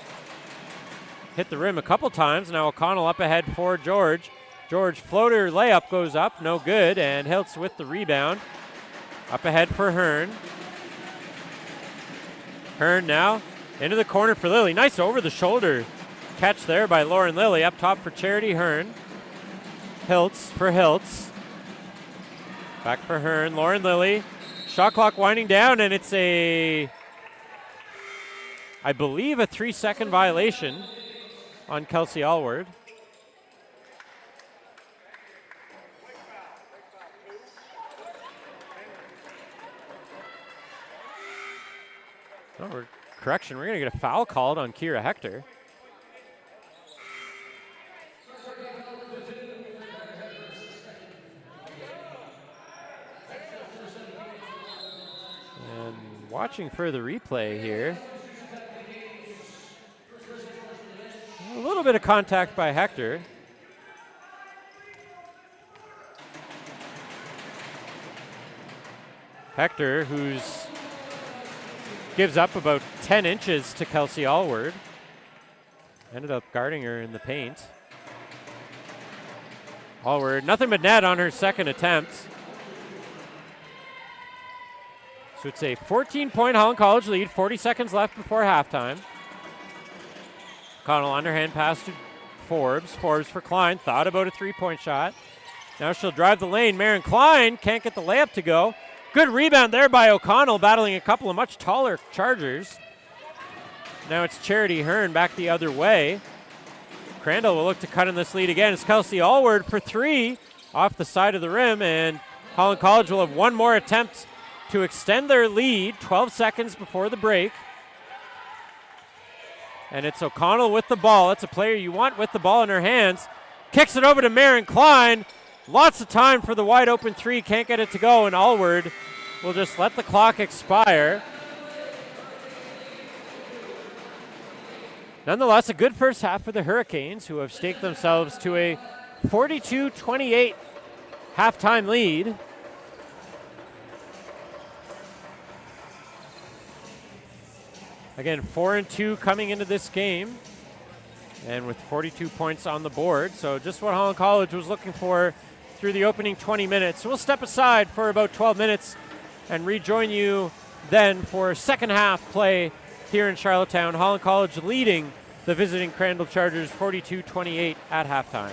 hit the rim a couple times. Now O'Connell up ahead for George. George floater layup goes up, no good, and Hiltz with the rebound. Up ahead for Hearn. Hearn now into the corner for Lilly. Nice over the shoulder catch there by Lauren Lilly. Up top for Charity Hearn. Hiltz for Hiltz. Back for Hearn. Lauren Lilly. Shot clock winding down, and it's I believe a 3-second violation on Kelsey Allward. Oh, correction, we're going to get a foul called on Kira Hector. And watching for the replay here. A little bit of contact by Hector. Hector, who's gives up about 10 inches to Kelsey Allward. Ended up guarding her in the paint. Allward, nothing but net on her second attempt. So it's a 14-point Holland College lead, 40 seconds left before halftime. Connell underhand pass to Forbes. Forbes for Klein, thought about a three-point shot. Now she'll drive the lane. Marin Klein can't get the layup to go. Good rebound there by O'Connell, battling a couple of much taller Chargers. Now it's Charity Hearn back the other way. Crandall will look to cut in this lead again. It's Kelsey Allward for three off the side of the rim, and Holland College will have one more attempt to extend their lead, 12 seconds before the break. And it's O'Connell with the ball. It's a player you want with the ball in her hands. Kicks it over to Marin Klein. Lots of time for the wide open three. Can't get it to go, and Allward will just let the clock expire. Nonetheless, a good first half for the Hurricanes, who have staked themselves to a 42-28 halftime lead. Again, 4-2 coming into this game, and with 42 points on the board. So just what Holland College was looking for through the opening 20 minutes. So we'll step aside for about 12 minutes and rejoin you then for second half play here in Charlottetown. Holland College leading the visiting Crandall Chargers 42-28 at halftime.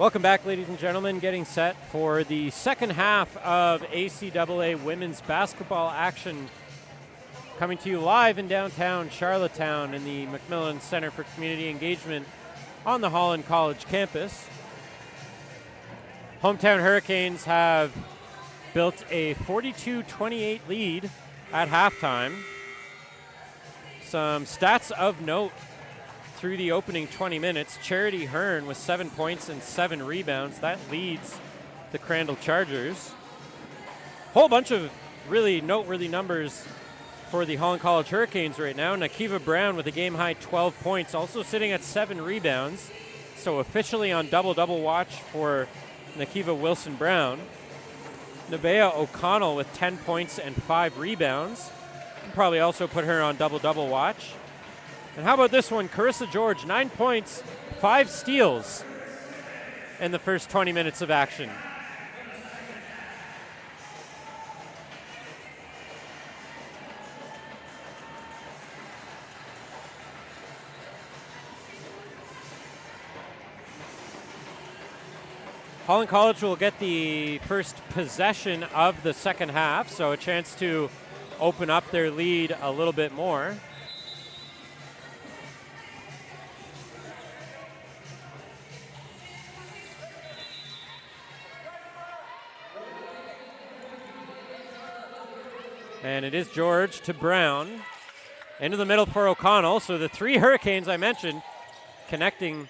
Welcome back, ladies and gentlemen. Getting set for the second half of ACAA women's basketball action, coming to you live in downtown Charlottetown in the McMillan Center for Community Engagement on the Holland College campus. Hometown Hurricanes have built a 42-28 lead at halftime. Some stats of note through the opening 20 minutes. Charity Hearn with 7 points and 7 rebounds. That leads the Crandall Chargers. Whole bunch of really noteworthy numbers for the Holland College Hurricanes right now. Nakiva Brown with a game-high 12 points, also sitting at 7 rebounds. So officially on double-double watch for Nakiva Wilson Brown. Nevaeh O'Connell with 10 points and 5 rebounds. Can probably also put her on double-double watch. And how about this one? Carissa George, 9 points, 5 steals in the first 20 minutes of action. Holland College will get the first possession of the second half, so a chance to open up their lead a little bit more. And it is George to Brown. Into the middle for O'Connell. So the 3 Hurricanes I mentioned connecting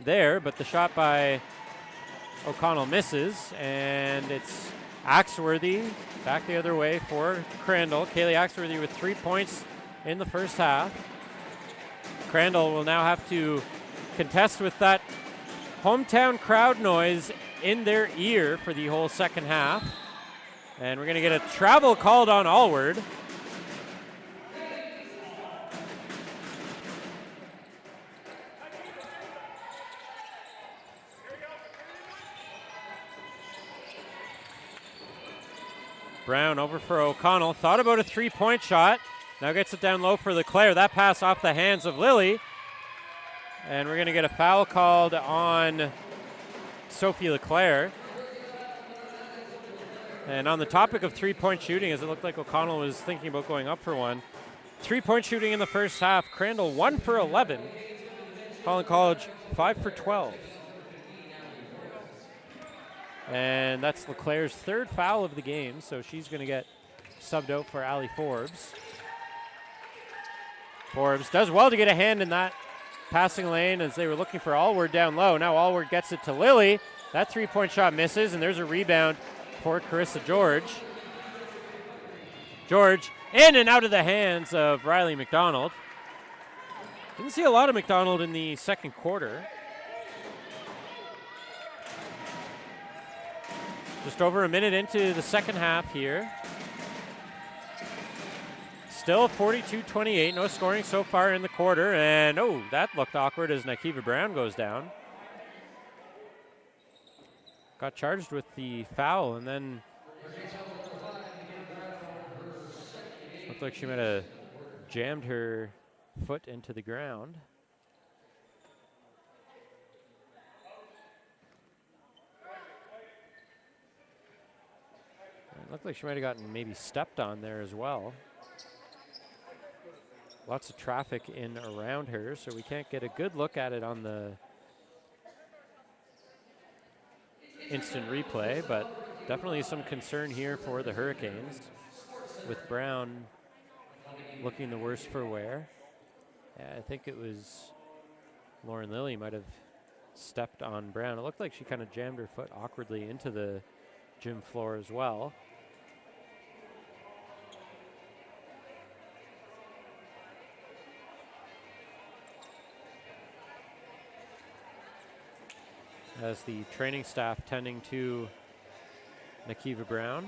there, but the shot by O'Connell misses. And it's Axworthy back the other way for Crandall. Kaylee Axworthy with 3 points in the first half. Crandall will now have to contest with that hometown crowd noise in their ear for the whole second half. And we're going to get a travel called on Allward. Brown over for O'Connell. Thought about a 3-point shot. Now gets it down low for LeClaire. That pass off the hands of Lily. And we're going to get a foul called on Sophie LeClaire. And on the topic of 3-point shooting, as it looked like O'Connell was thinking about going up for one, 3-point shooting in the first half. Crandall 1 for 11. Holland College 5 for 12. And that's LeClaire's 3rd foul of the game, so she's going to get subbed out for Allie Forbes. Forbes does well to get a hand in that passing lane as they were looking for Allward down low. Now Allward gets it to Lily. That 3-point shot misses, and there's a rebound for Carissa George. George in and out of the hands of Riley McDonald. Didn't see a lot of McDonald in the second quarter. Just over a minute into the second half here. Still 42-28, no scoring so far in the quarter. And oh, that looked awkward as Nakiva Brown goes down. Got charged with the foul, and then looked like she might have jammed her foot into the ground. It looked like she might have gotten maybe stepped on there as well. Lots of traffic in around her, so we can't get a good look at it on the instant replay, but definitely some concern here for the Hurricanes, with Brown looking the worse for wear. Yeah, I think it was Lauren Lilly might have stepped on Brown. It looked like she kind of jammed her foot awkwardly into the gym floor as well. As the training staff tending to Nakiva Brown.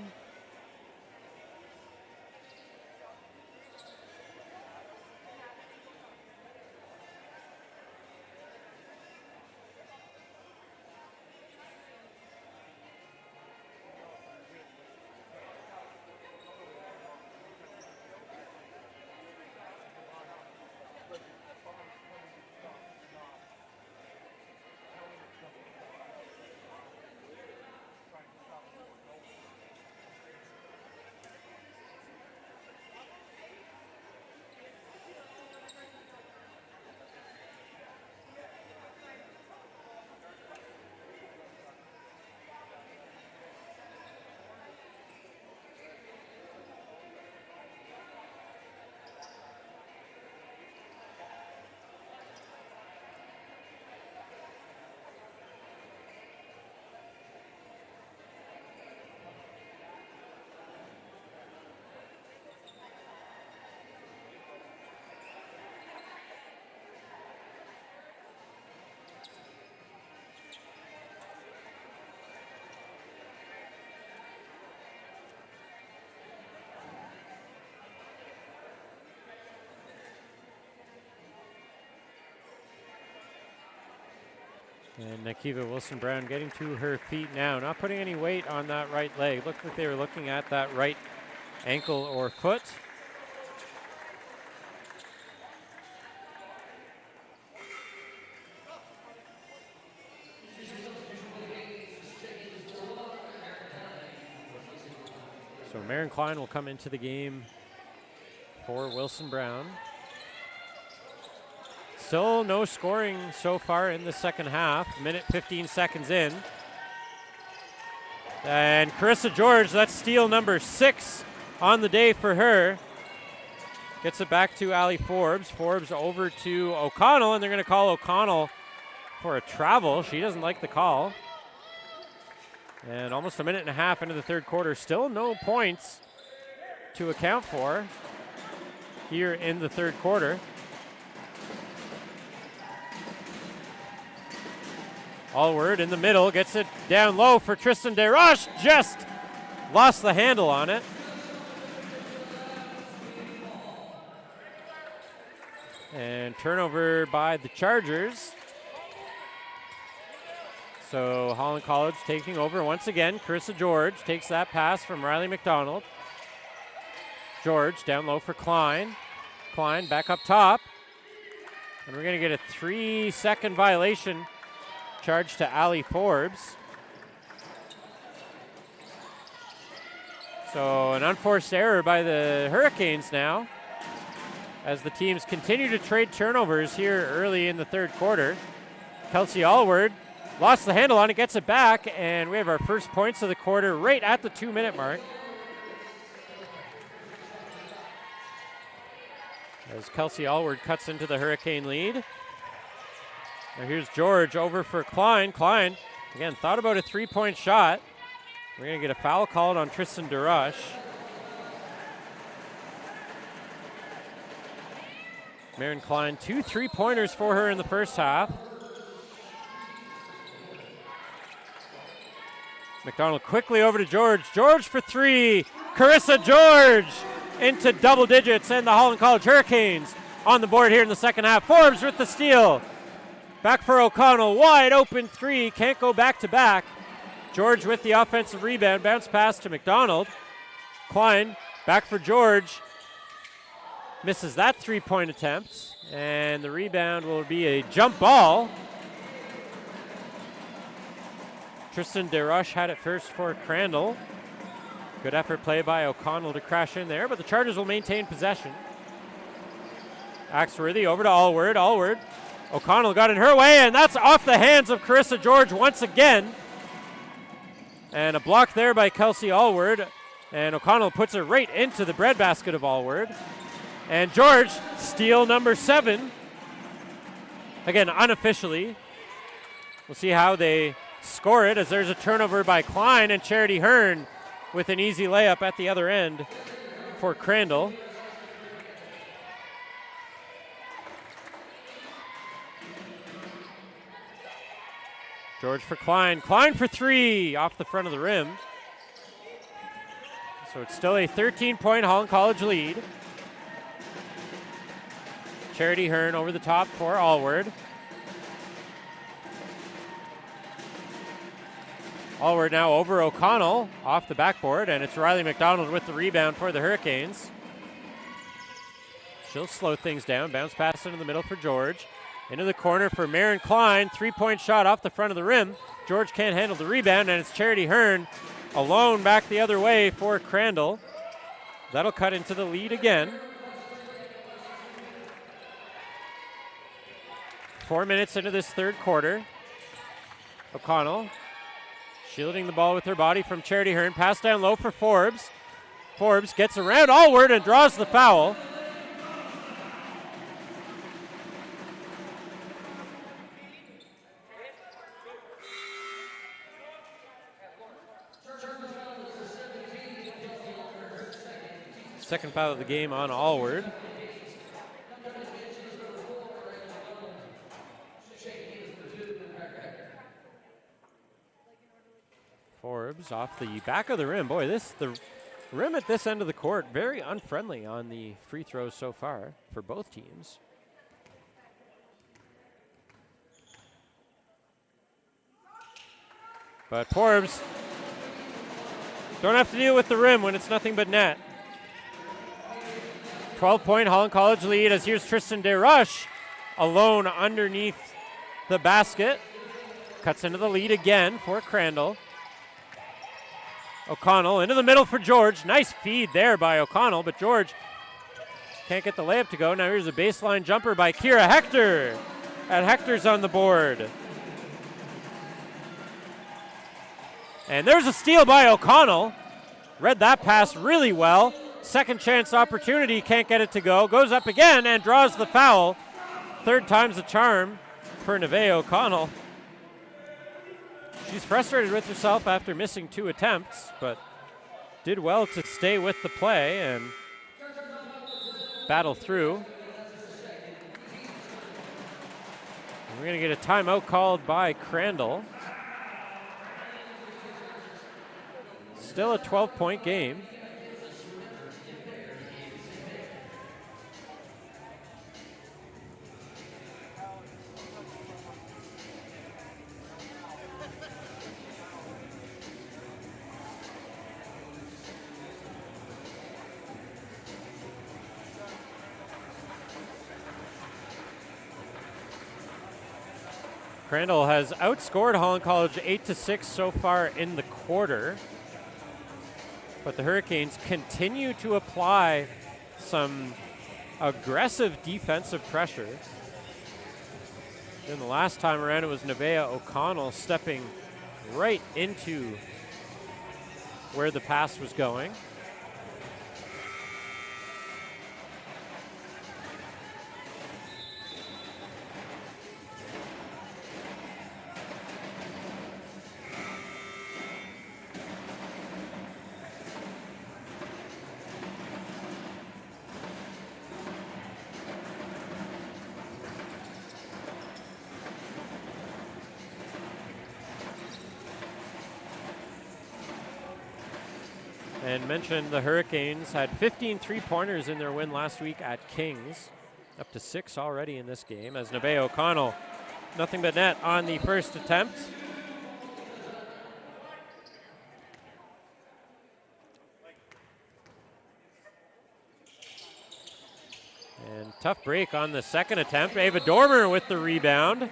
And Nakiva Wilson-Brown getting to her feet now, not putting any weight on that right leg. Looked like they were looking at that right ankle or foot. So Marin Klein will come into the game for Wilson-Brown. Still no scoring so far in the second half. Minute 15 seconds in. And Carissa George, that's steal number 6 on the day for her. Gets it back to Allie Forbes. Forbes over to O'Connell, and they're going to call O'Connell for a travel. She doesn't like the call. And almost a minute and a half into the third quarter. Still no points to account for here in the third quarter. Allward in the middle, gets it down low for Tristan DeRoche, just lost the handle on it. And turnover by the Chargers. So Holland College taking over once again. Carissa George takes that pass from Riley McDonald. George down low for Klein. Klein back up top. And we're going to get a 3-second violation charge to Allie Forbes. So an unforced error by the Hurricanes now as the teams continue to trade turnovers here early in the third quarter. Kelsey Allward lost the handle on it, gets it back, and we have our first points of the quarter right at the 2-minute mark. As Kelsey Allward cuts into the Hurricane lead. Now here's George over for Klein. Klein, again, thought about a 3-point shot. We're going to get a foul called on Tristan DeRoche. Marin Klein, 2 3-pointers for her in the first half. McDonald quickly over to George. George for 3. Carissa George into double digits, and the Holland College Hurricanes on the board here in the second half. Forbes with the steal. Back for O'Connell, wide open 3, can't go back to back. George with the offensive rebound, bounce pass to McDonald. Klein back for George, misses that 3-point attempt, and the rebound will be a jump ball. Tristan DeRoche had it first for Crandall. Good effort play by O'Connell to crash in there, but the Chargers will maintain possession. Axworthy over to Allward. Allward. O'Connell got in her way, and that's off the hands of Carissa George once again. And a block there by Kelsey Allward. And O'Connell puts it right into the breadbasket of Allward. And George, steal number 7. Again, unofficially. We'll see how they score it as there's a turnover by Klein, and Charity Hearn with an easy layup at the other end for Crandall. George for Klein. Klein for 3 off the front of the rim. So it's still a 13-point Holland College lead. Charity Hearn over the top for Allward. Allward now over O'Connell off the backboard, and it's Riley McDonald with the rebound for the Hurricanes. She'll slow things down. Bounce pass into the middle for George. Into the corner for Marin Klein. 3-point shot off the front of the rim. George can't handle the rebound, and it's Charity Hearn alone back the other way for Crandall. That'll cut into the lead again. 4 minutes into this third quarter. O'Connell shielding the ball with her body from Charity Hearn. Pass down low for Forbes. Forbes gets around Allward and draws the foul. Second foul of the game on Allward. Forbes off the back of the rim. Boy, the rim at this end of the court, very unfriendly on the free throws so far for both teams. But Forbes don't have to deal with the rim when it's nothing but net. 12-point Holland College lead as here's Tristan DeRush alone underneath the basket. Cuts into the lead again for Crandall. O'Connell into the middle for George. Nice feed there by O'Connell, but George can't get the layup to go. Now here's a baseline jumper by Kira Hector. And Hector's on the board. And there's a steal by O'Connell. Read that pass really well. Second chance opportunity, can't get it to go. Goes up again and draws the foul. Third time's the charm for Nevaeh O'Connell. She's frustrated with herself after missing 2 attempts, but did well to stay with the play and battle through. And we're going to get a timeout called by Crandall. Still a 12-point game. Crandall has outscored Holland College 8-6 so far in the quarter. But the Hurricanes continue to apply some aggressive defensive pressure. And the last time around it was Nevaeh O'Connell stepping right into where the pass was going. And mentioned the Hurricanes had 15 three-pointers in their win last week at Kings. Up to 6 already in this game as Nevaeh O'Connell, nothing but net on the first attempt. And tough break on the second attempt. Ava Dormer with the rebound.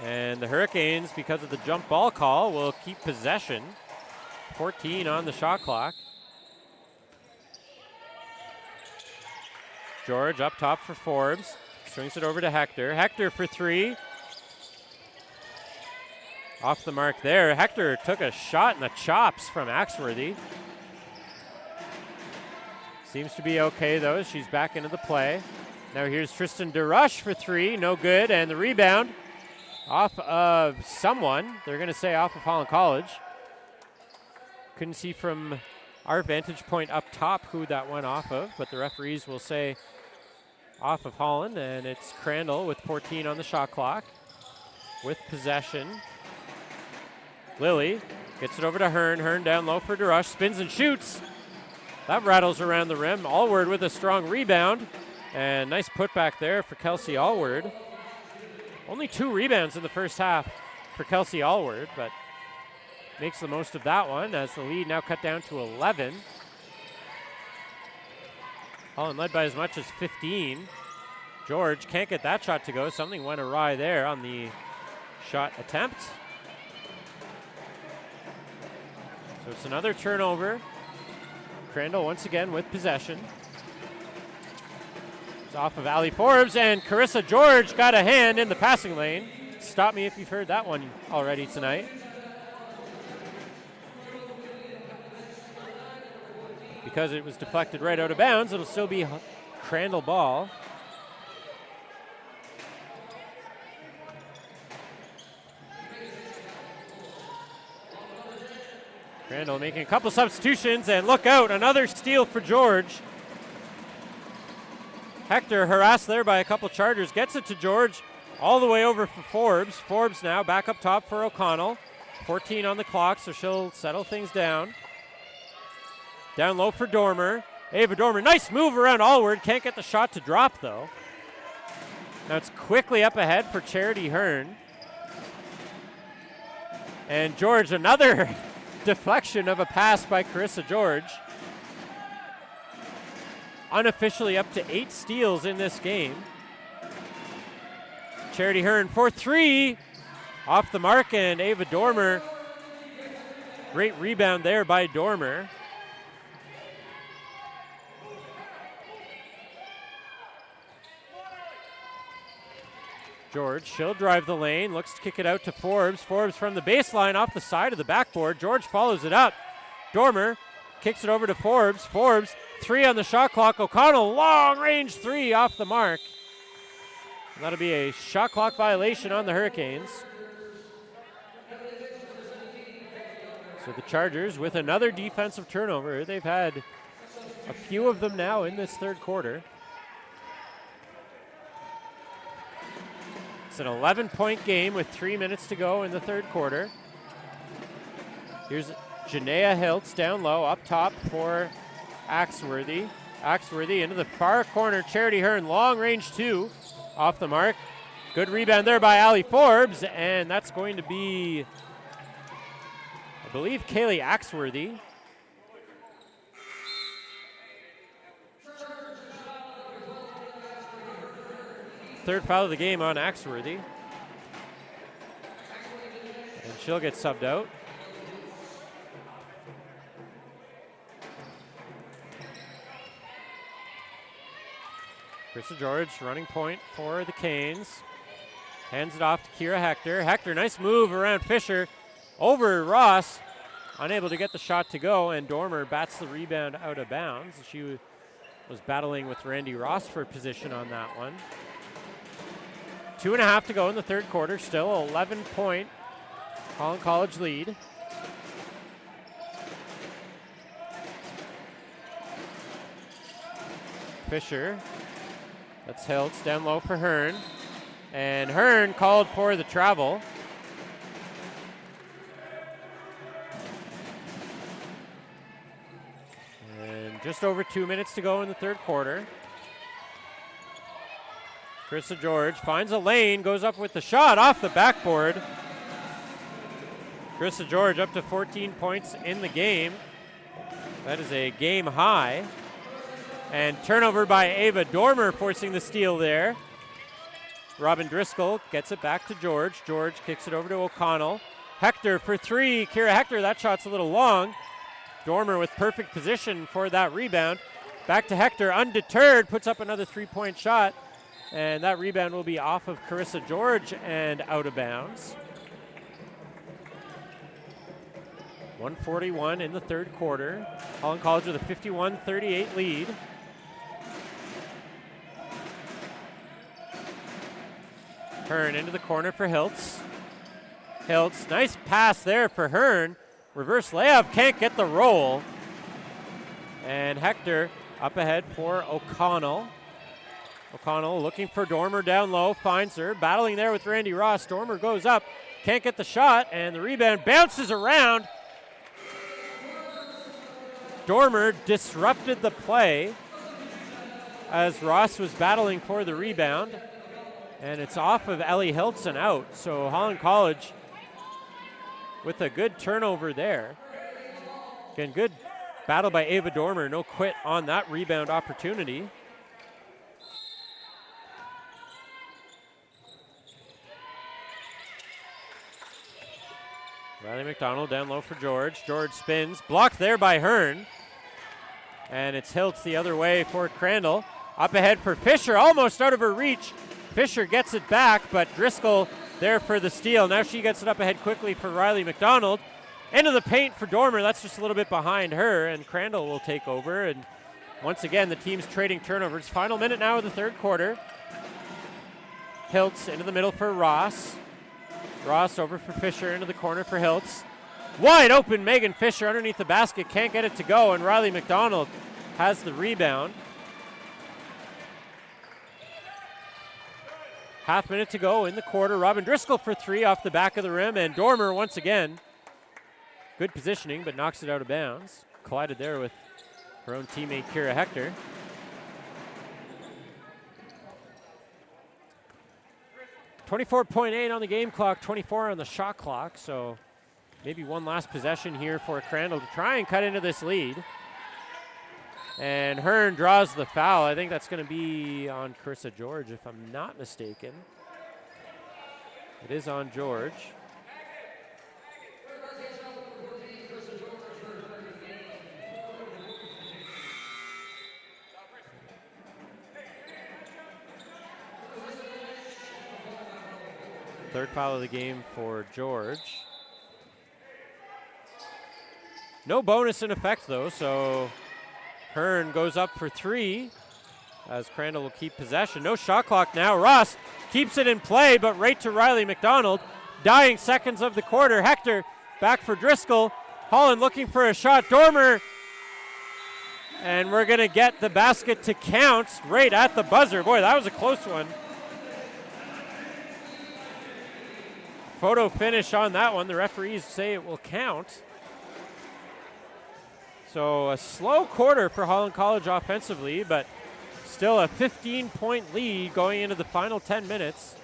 And the Hurricanes, because of the jump ball call, will keep possession. 14 on the shot clock. George up top for Forbes. Swings it over to Hector. Hector for 3. Off the mark there. Hector took a shot in the chops from Axworthy. Seems to be okay, though. She's back into the play. Now here's Tristan DeRush for 3. No good. And the rebound off of someone. They're going to say off of Holland College. Couldn't see from our vantage point up top who that went off of, but the referees will say off of Holland, and it's Crandall with 14 on the shot clock with possession. Lilly gets it over to Hearn. Hearn down low for DeRush. Spins and shoots. That rattles around the rim. Allward with a strong rebound. And nice putback there for Kelsey Allward. Only 2 rebounds in the first half for Kelsey Allward, but makes the most of that one as the lead now cut down to 11. Holland led by as much as 15. George can't get that shot to go. Something went awry there on the shot attempt. So it's another turnover. Crandall once again with possession. It's off of Allie Forbes, and Carissa George got a hand in the passing lane. Stop me if you've heard that one already tonight. Because it was deflected right out of bounds, it'll still be Crandall ball. Crandall making a couple substitutions, and look out, another steal for George. Hector harassed there by a couple Chargers, gets it to George, all the way over for Forbes. Forbes now back up top for O'Connell. 14 on the clock, so she'll settle things down. Down low for Dormer. Ava Dormer, nice move around Allward. Can't get the shot to drop, though. Now it's quickly up ahead for Charity Hearn. And George, another deflection of a pass by Carissa George. Unofficially up to 8 steals in this game. Charity Hearn for 3. Off the mark, and Ava Dormer. Great rebound there by Dormer. George, she'll drive the lane, looks to kick it out to Forbes. Forbes from the baseline off the side of the backboard. George follows it up. Dormer kicks it over to Forbes. Forbes, 3 on the shot clock. O'Connell, long range 3 off the mark. And that'll be a shot clock violation on the Hurricanes. So the Chargers with another defensive turnover. They've had a few of them now in this third quarter. It's an 11-point game with 3 minutes to go in the third quarter. Here's Janaea Hiltz down low, up top for Axworthy. Axworthy into the far corner. Charity Hearn, long range 2 off the mark. Good rebound there by Allie Forbes, and that's going to be, I believe, Kaylee Axworthy. Third foul of the game on Axworthy. And she'll get subbed out. Krista George running point for the Canes. Hands it off to Kira Hector. Hector, nice move around Fisher. Over Ross. Unable to get the shot to go, and Dormer bats the rebound out of bounds. She was battling with Randy Ross for position on that one. 2.5 to go in the third quarter. Still 11-point Holland College lead. Fisher. That's Hiltz down low for Hearn. And Hearn called for the travel. And just over 2 minutes to go in the third quarter. Krista George finds a lane, goes up with the shot off the backboard. Krista George up to 14 points in the game. That is a game high. And turnover by Ava Dormer, forcing the steal there. Robin Driscoll gets it back to George. George kicks it over to O'Connell. Hector for 3. Kira Hector, that shot's a little long. Dormer with perfect position for that rebound. Back to Hector, undeterred, puts up another 3-point shot. And that rebound will be off of Carissa George and out of bounds. 1:41 in the third quarter. Holland College with a 51-38 lead. Hearn into the corner for Hiltz. Hiltz, nice pass there for Hearn. Reverse layup, can't get the roll. And Hector up ahead for O'Connell. O'Connell looking for Dormer down low, finds her, battling there with Randy Ross. Dormer goes up, can't get the shot, and the rebound bounces around. Dormer disrupted the play as Ross was battling for the rebound. And it's off of Ellie Hiltz and out. So Holland College with a good turnover there. Again, good battle by Ava Dormer. No quit on that rebound opportunity. Riley McDonald down low for George. George spins. Blocked there by Hearn. And it's Hiltz the other way for Crandall. Up ahead for Fisher. Almost out of her reach. Fisher gets it back, but Driscoll there for the steal. Now she gets it up ahead quickly for Riley McDonald. Into the paint for Dormer. That's just a little bit behind her, and Crandall will take over. And once again, the team's trading turnovers. Final minute now of the third quarter. Hiltz into the middle for Ross. Ross over for Fisher into the corner for Hiltz. Wide open Megan Fisher underneath the basket. Can't get it to go, and Riley McDonald has the rebound. Half minute to go in the quarter. Robin Driscoll for 3 off the back of the rim, and Dormer once again. Good positioning, but knocks it out of bounds. Collided there with her own teammate Kira Hector. 24.8 on the game clock, 24 on the shot clock, so maybe one last possession here for Crandall to try and cut into this lead. And Hearn draws the foul. I think that's going to be on Carissa George, if I'm not mistaken. It is on George. Third foul of the game for George. No bonus in effect, though, so Hearn goes up for 3 as Crandall will keep possession. No shot clock now. Ross keeps it in play, but right to Riley McDonald. Dying seconds of the quarter. Hector back for Driscoll. Holland looking for a shot. Dormer. And we're going to get the basket to count right at the buzzer. Boy, that was a close one. Photo finish on that one. The referees say it will count. So a slow quarter for Holland College offensively, but still a 15-point lead going into the final 10 minutes.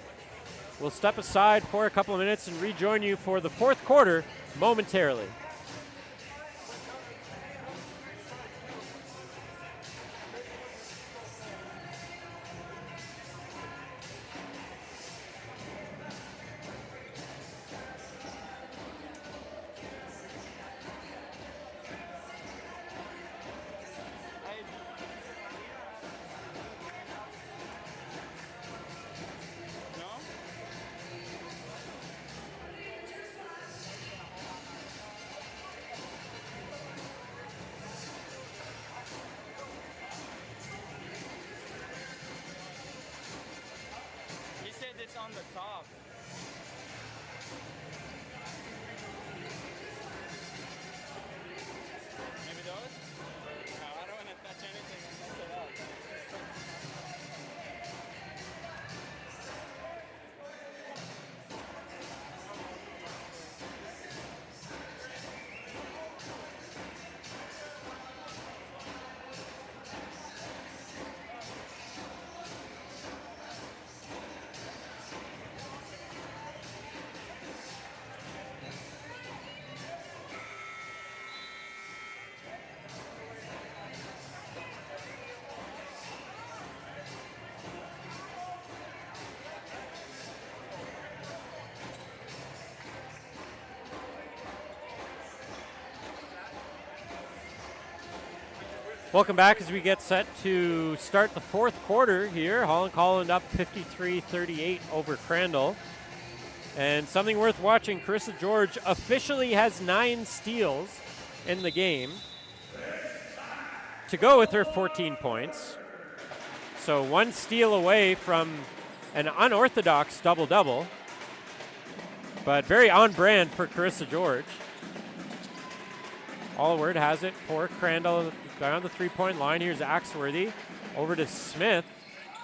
We'll step aside for a couple of minutes and rejoin you for the fourth quarter momentarily. It's on the top. Maybe those? No, I don't want to touch anything and mess it up. Welcome back as we get set to start the fourth quarter here. Holland up 53-38 over Crandall. And something worth watching, Carissa George officially has 9 steals in the game to go with her 14 points. So 1 steal away from an unorthodox double-double, but very on brand for Carissa George. Allward has it for Crandall down the three-point line. Here's Axworthy over to Smith.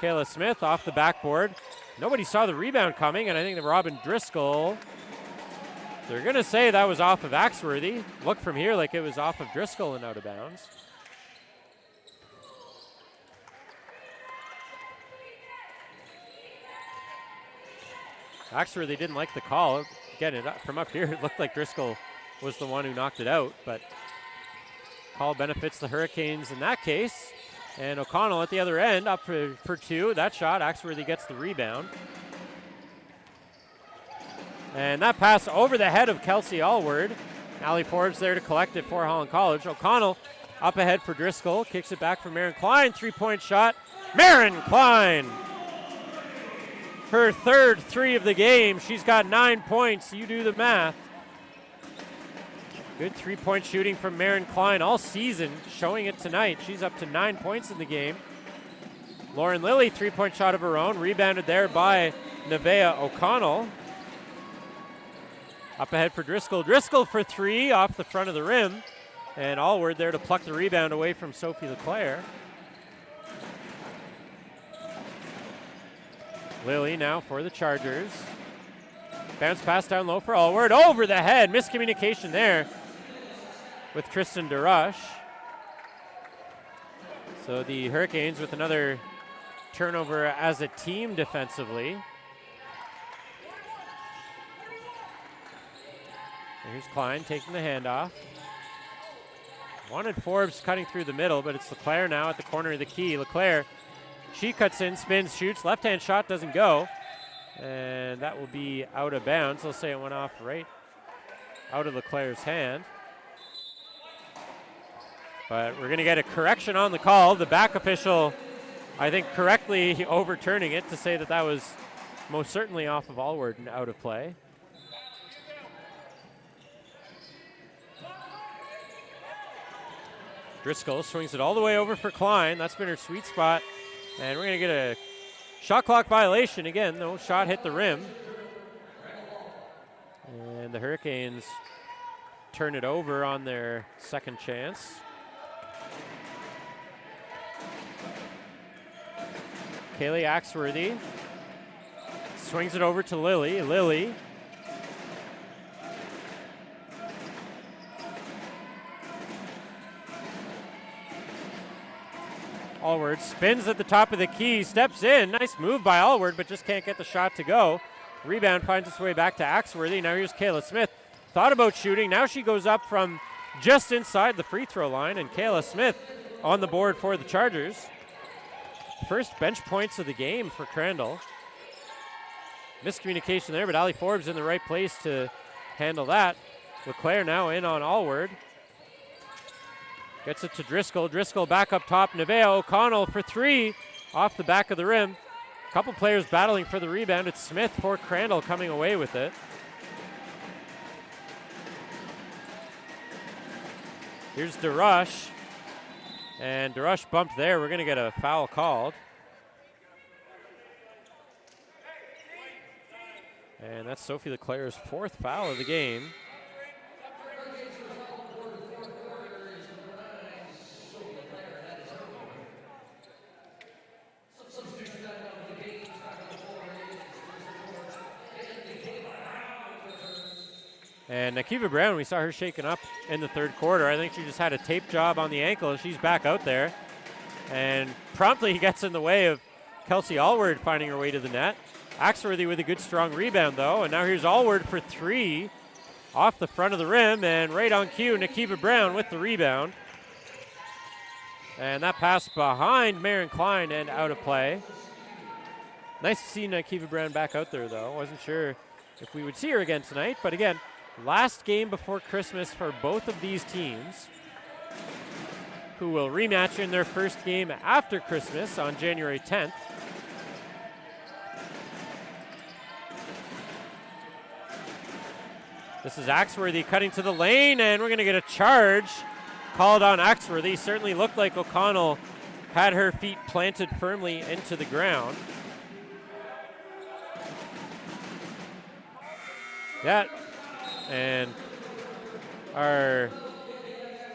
Kayla Smith off the backboard. Nobody saw the rebound coming, and I think that Robin Driscoll, they're going to say that was off of Axworthy. Look from here like it was off of Driscoll and out of bounds. Axworthy didn't like the call. Getting it up from up here, it looked like Driscoll was the one who knocked it out, but call benefits the Hurricanes in that case. And O'Connell at the other end up for 2. That shot, Axworthy gets the rebound. And that pass over the head of Kelsey Allward. Allie Forbes there to collect it for Holland College. O'Connell up ahead for Driscoll. Kicks it back for Marin Klein. 3-point shot. Marin Klein! Her third 3 of the game. She's got 9 points. You do the math. Good 3-point shooting from Marin Klein all season, showing it tonight. She's up to 9 points in the game. Lauren Lilly, 3-point shot of her own, rebounded there by Nevaeh O'Connell. Up ahead for Driscoll. Driscoll for 3 off the front of the rim. And Allward there to pluck the rebound away from Sophie Leclaire. Lilly now for the Chargers. Bounce pass down low for Allward. Over the head. Miscommunication there with Tristan DeRush. So the Hurricanes with another turnover as a team defensively. Here's Klein taking the handoff. Wanted Forbes cutting through the middle, but it's LeClaire now at the corner of the key. LeClaire, she cuts in, spins, shoots. Left-hand shot doesn't go. And that will be out of bounds. They'll say it went off right out of LeClaire's hand. But we're going to get a correction on the call. The back official, I think, correctly overturning it to say that that was most certainly off of Allward and out of play. Driscoll swings it all the way over for Klein. That's been her sweet spot. And we're going to get a shot clock violation again. No shot hit the rim. And the Hurricanes turn it over on their second chance. Kaylee Axworthy swings it over to Lily. Lily Allward spins at the top of the key, steps in. Nice move by Allward, but just can't get the shot to go. Rebound finds its way back to Axworthy. Now here's Kayla Smith. Thought about shooting. Now she goes up from just inside the free throw line, and Kayla Smith on the board for the Chargers. First bench points of the game for Crandall. Miscommunication there, but Ali Forbes in the right place to handle that. LeClaire now in on Allward. Gets it to Driscoll. Driscoll back up top. Nevaeh O'Connell for three off the back of the rim. A couple players battling for the rebound. It's Smith for Crandall coming away with it. Here's DeRush. And DeRush bumped there. We're going to get a foul called. And that's Sophie LeClaire's fourth foul of the game. And Nakiva Brown, we saw her shaken up in the third quarter. I think she just had a tape job on the ankle. She's back out there. And promptly he gets in the way of Kelsey Allward finding her way to the net. Axworthy with a good strong rebound though. And now here's Allward for three off the front of the rim. And right on cue, Nakiva Brown with the rebound. And that pass behind Maren Klein and out of play. Nice to see Nakiva Brown back out there though. Wasn't sure if we would see her again tonight. But again, last game before Christmas for both of these teams, who will rematch in their first game after Christmas on January 10th. This is Axworthy cutting to the lane, and we're going to get a charge called on Axworthy. Certainly looked like O'Connell had her feet planted firmly into the ground. Yeah. And our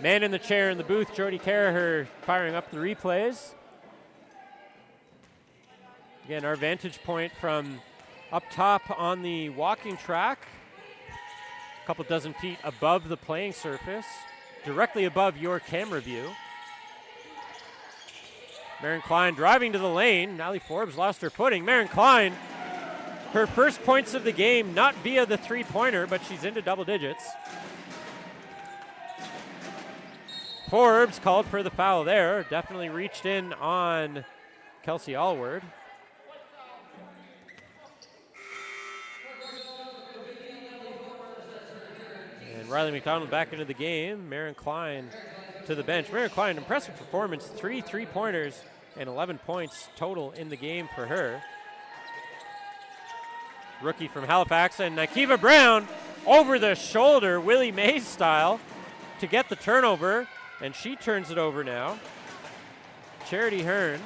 man in the chair in the booth, Jody Caraher, firing up the replays. Again, our vantage point from up top on the walking track, a couple dozen feet above the playing surface, directly above your camera view. Maren Klein driving to the lane. Ali Forbes lost her footing. Maren Klein, her first points of the game, not via the three-pointer, but she's into double digits. Forbes called for the foul there. Definitely reached in on Kelsey Allward. And Riley McDonald back into the game. Maren Klein to the bench. Maren Klein, impressive performance. 3 3-pointers and 11 points total in the game for her. Rookie from Halifax, and Nakiva Brown over the shoulder, Willie Mays style, to get the turnover, and she turns it over now. Charity Hearn.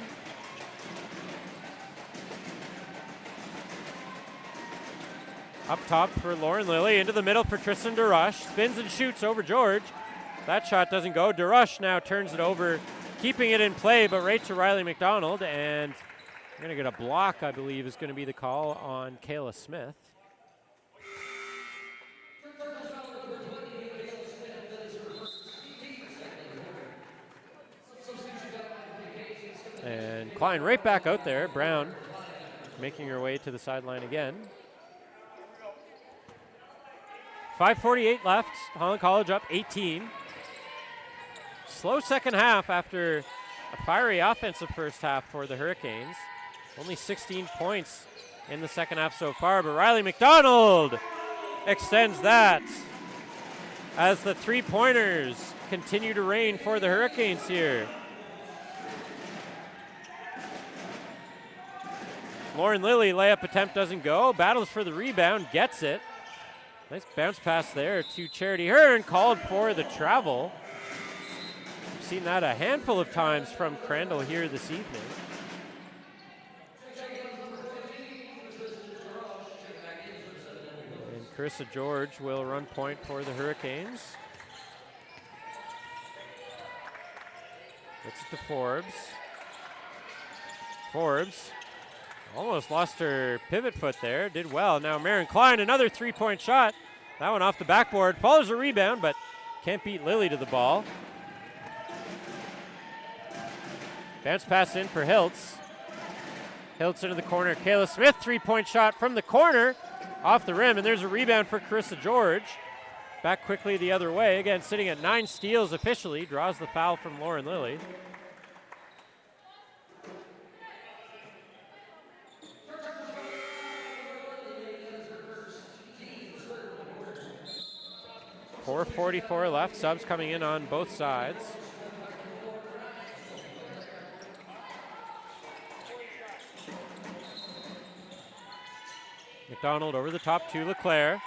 Up top for Lauren Lilly, into the middle for Tristan DeRush, spins and shoots over George. That shot doesn't go. DeRush now turns it over, keeping it in play, but right to Riley McDonald, and we're going to get a block, I believe, is going to be the call on Kayla Smith. And Klein right back out there. Brown making her way to the sideline again. 5:48 left. Holland College up 18. Slow second half after a fiery offensive first half for the Hurricanes. Only 16 points in the second half so far, but Riley McDonald extends that as the three-pointers continue to reign for the Hurricanes here. Lauren Lilly layup attempt doesn't go. Battles for the rebound, gets it. Nice bounce pass there to Charity Hearn, called for the travel. We've seen that a handful of times from Crandall here this evening. And Carissa George will run point for the Hurricanes. Gets it to Forbes. Forbes almost lost her pivot foot there. Did well. Now Marin Klein, another three-point shot. That one off the backboard. Follows a rebound, but can't beat Lilly to the ball. Bounce pass in for Hiltz. Hiltz into the corner. Kayla Smith, three-point shot from the corner. Off the rim, and there's a rebound for Carissa George. Back quickly the other way. Again, sitting at 9 steals officially. Draws the foul from Lauren Lilly. .444 left. Subs coming in on both sides. McDonald over the top to LeClaire.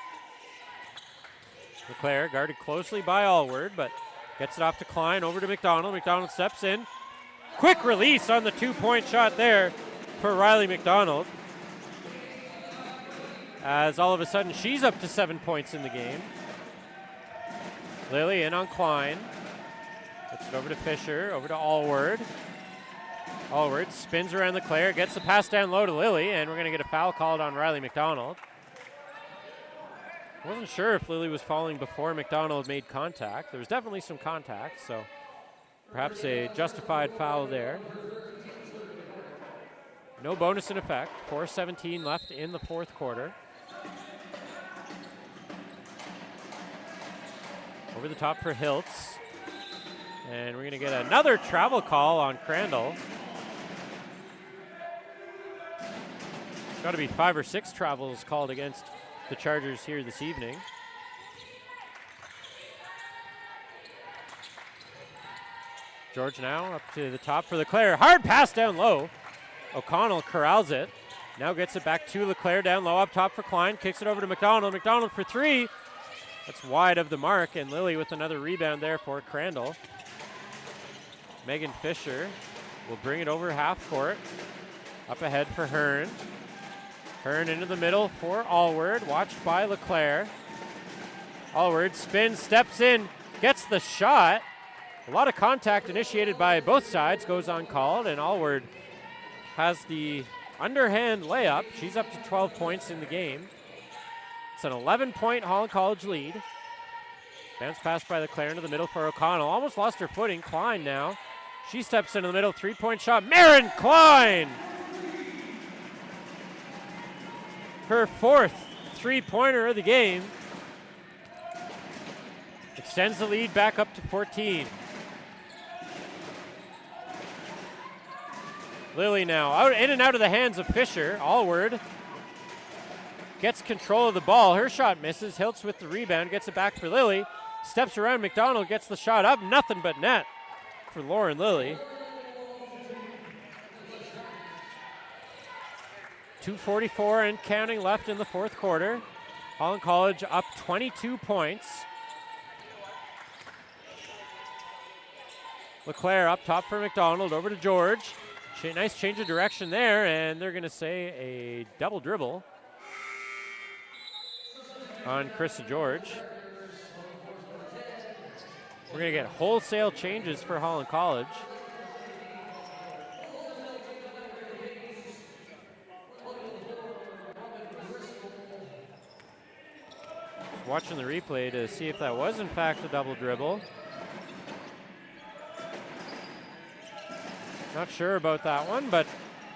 LeClaire guarded closely by Allward, but gets it off to Klein, over to McDonald. McDonald steps in. Quick release on the two-point shot there for Riley McDonald. As all of a sudden she's up to 7 points in the game. Lilly in on Klein. Gets it over to Fisher, over to Allward. Allward spins around LeClaire, gets the pass down low to Lilly, and we're going to get a foul called on Riley McDonald. Wasn't sure if Lilly was falling before McDonald made contact. There was definitely some contact, so perhaps a justified foul there. No bonus in effect. 4:17 left in the fourth quarter. Over the top for Hiltz. And we're going to get another travel call on Crandall. It's got to be 5 or 6 travels called against the Chargers here this evening. George now up to the top for LeClaire. Hard pass down low. O'Connell corrals it. Now gets it back to LeClaire down low up top for Klein. Kicks it over to McDonald. McDonald for 3. That's wide of the mark, and Lilly with another rebound there for Crandall. Megan Fisher will bring it over half court. Up ahead for Hearn. Hearn into the middle for Allward, watched by LeClaire. Allward spins, steps in, gets the shot. A lot of contact initiated by both sides, goes uncalled, and Allward has the underhand layup. She's up to 12 points in the game. It's an 11-point Holland College lead. Bounce pass by LeClaire into the middle for O'Connell. Almost lost her footing. Klein now. She steps into the middle. Three-point shot. Marin Klein! Her 4th three-pointer of the game. Extends the lead back up to 14. Lilly now out, in and out of the hands of Fisher. Allward gets control of the ball. Her shot misses. Hiltz with the rebound. Gets it back for Lilly. Steps around McDonald. Gets the shot up. Nothing but net for Lauren Lilly. 2:44 and counting left in the fourth quarter. Holland College up 22 points. LeClaire up top for McDonald. Over to George. Nice change of direction there, and they're going to say a double dribble on Carissa George. We're going to get wholesale changes for Holland College. Just watching the replay to see if that was in fact a double dribble. Not sure about that one, but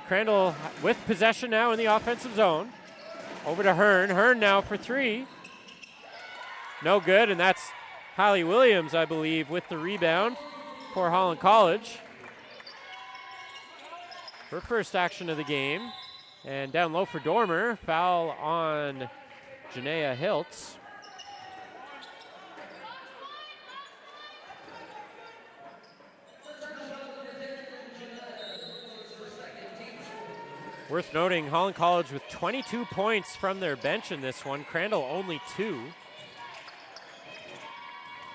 Crandall with possession now in the offensive zone. Over to Hearn. Hearn now for 3. No good, and that's Hallie Williams, I believe, with the rebound for Holland College. Her first action of the game. And down low for Dormer. Foul on Janaea Hiltz. Worth noting, Holland College with 22 points from their bench in this one. Crandall only 2.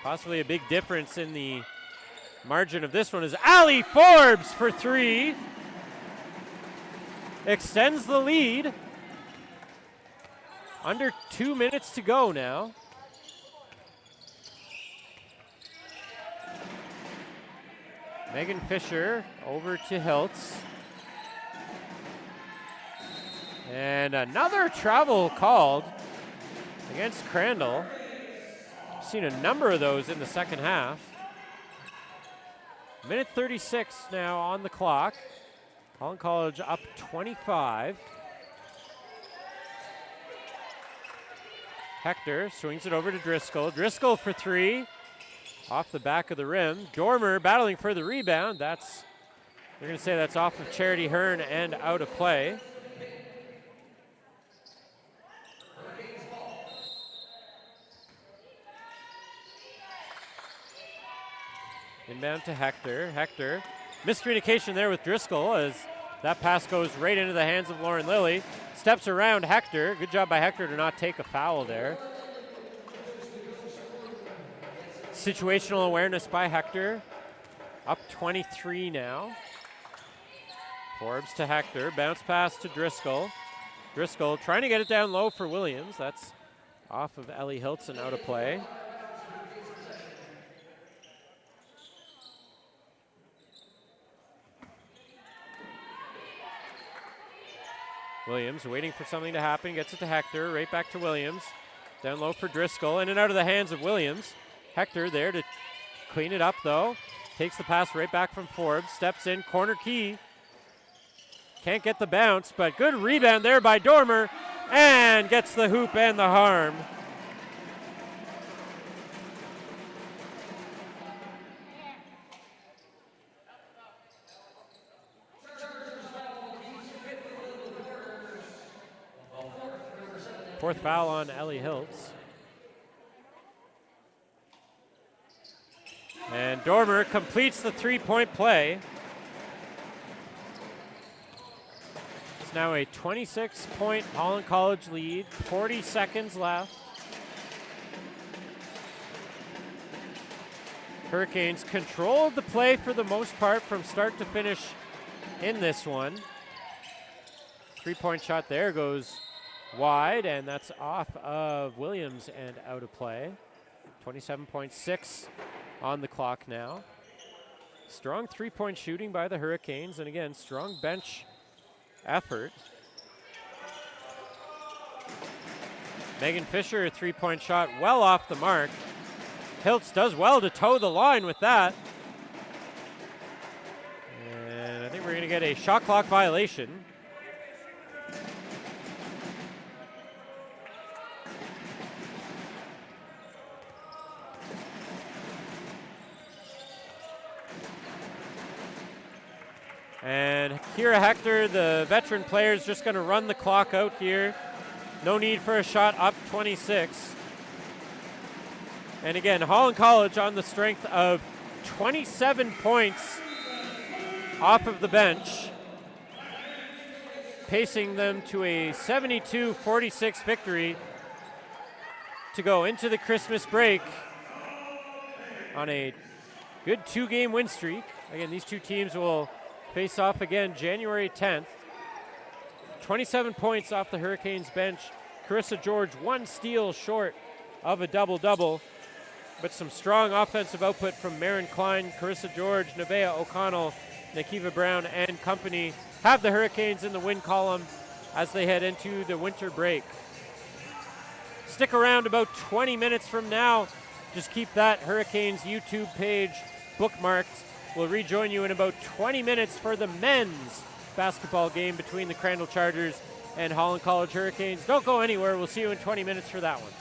Possibly a big difference in the margin of this one is Allie Forbes for 3. Extends the lead. Under 2 minutes to go now. Megan Fisher over to Hiltz. And another travel called against Crandall. Seen a number of those in the second half. Minute 36 now on the clock. Holland College up 25. Hector swings it over to Driscoll. Driscoll for 3. Off the back of the rim. Dormer battling for the rebound. They're going to say that's off of Charity Hearn and out of play. Inbound to Hector. Hector, miscommunication there with Driscoll as that pass goes right into the hands of Lauren Lilly. Steps around Hector. Good job by Hector to not take a foul there. Situational awareness by Hector. Up 23 now. Forbes to Hector. Bounce pass to Driscoll. Driscoll trying to get it down low for Williams. That's off of Ellie Hiltz and out of play. Williams waiting for something to happen, gets it to Hector, right back to Williams. Down low for Driscoll, in and out of the hands of Williams. Hector there to clean it up though. Takes the pass right back from Forbes, steps in, corner key. Can't get the bounce, but good rebound there by Dormer, and gets the hoop and the harm. Fourth foul on Ellie Hiltz. And Dormer completes the three-point play. It's now a 26-point Holland College lead, 40 seconds left. Hurricanes controlled the play for the most part from start to finish in this one. Three-point shot there goes wide, and that's off of Williams and out of play. 27.6 on the clock now. Strong three-point shooting by the Hurricanes, and again, strong bench effort. Megan Fisher, a three-point shot well off the mark. Hiltz does well to toe the line with that. And I think we're going to get a shot clock violation. And Kira Hector, the veteran player, is just going to run the clock out here. No need for a shot, up 26. And again, Holland College on the strength of 27 points off of the bench, pacing them to a 72-46 victory to go into the Christmas break on a good two-game win streak. Again, these two teams will face off again January 10th. 27 points off the Hurricanes bench. Carissa George, 1 steal short of a double-double, but some strong offensive output from Marin Klein, Carissa George, Nevaeh O'Connell, Nakiva Brown, and company have the Hurricanes in the win column as they head into the winter break. Stick around about 20 minutes from now. Just keep that Hurricanes YouTube page bookmarked. We'll rejoin you in about 20 minutes for the men's basketball game between the Crandall Chargers and Holland College Hurricanes. Don't go anywhere. We'll see you in 20 minutes for that one.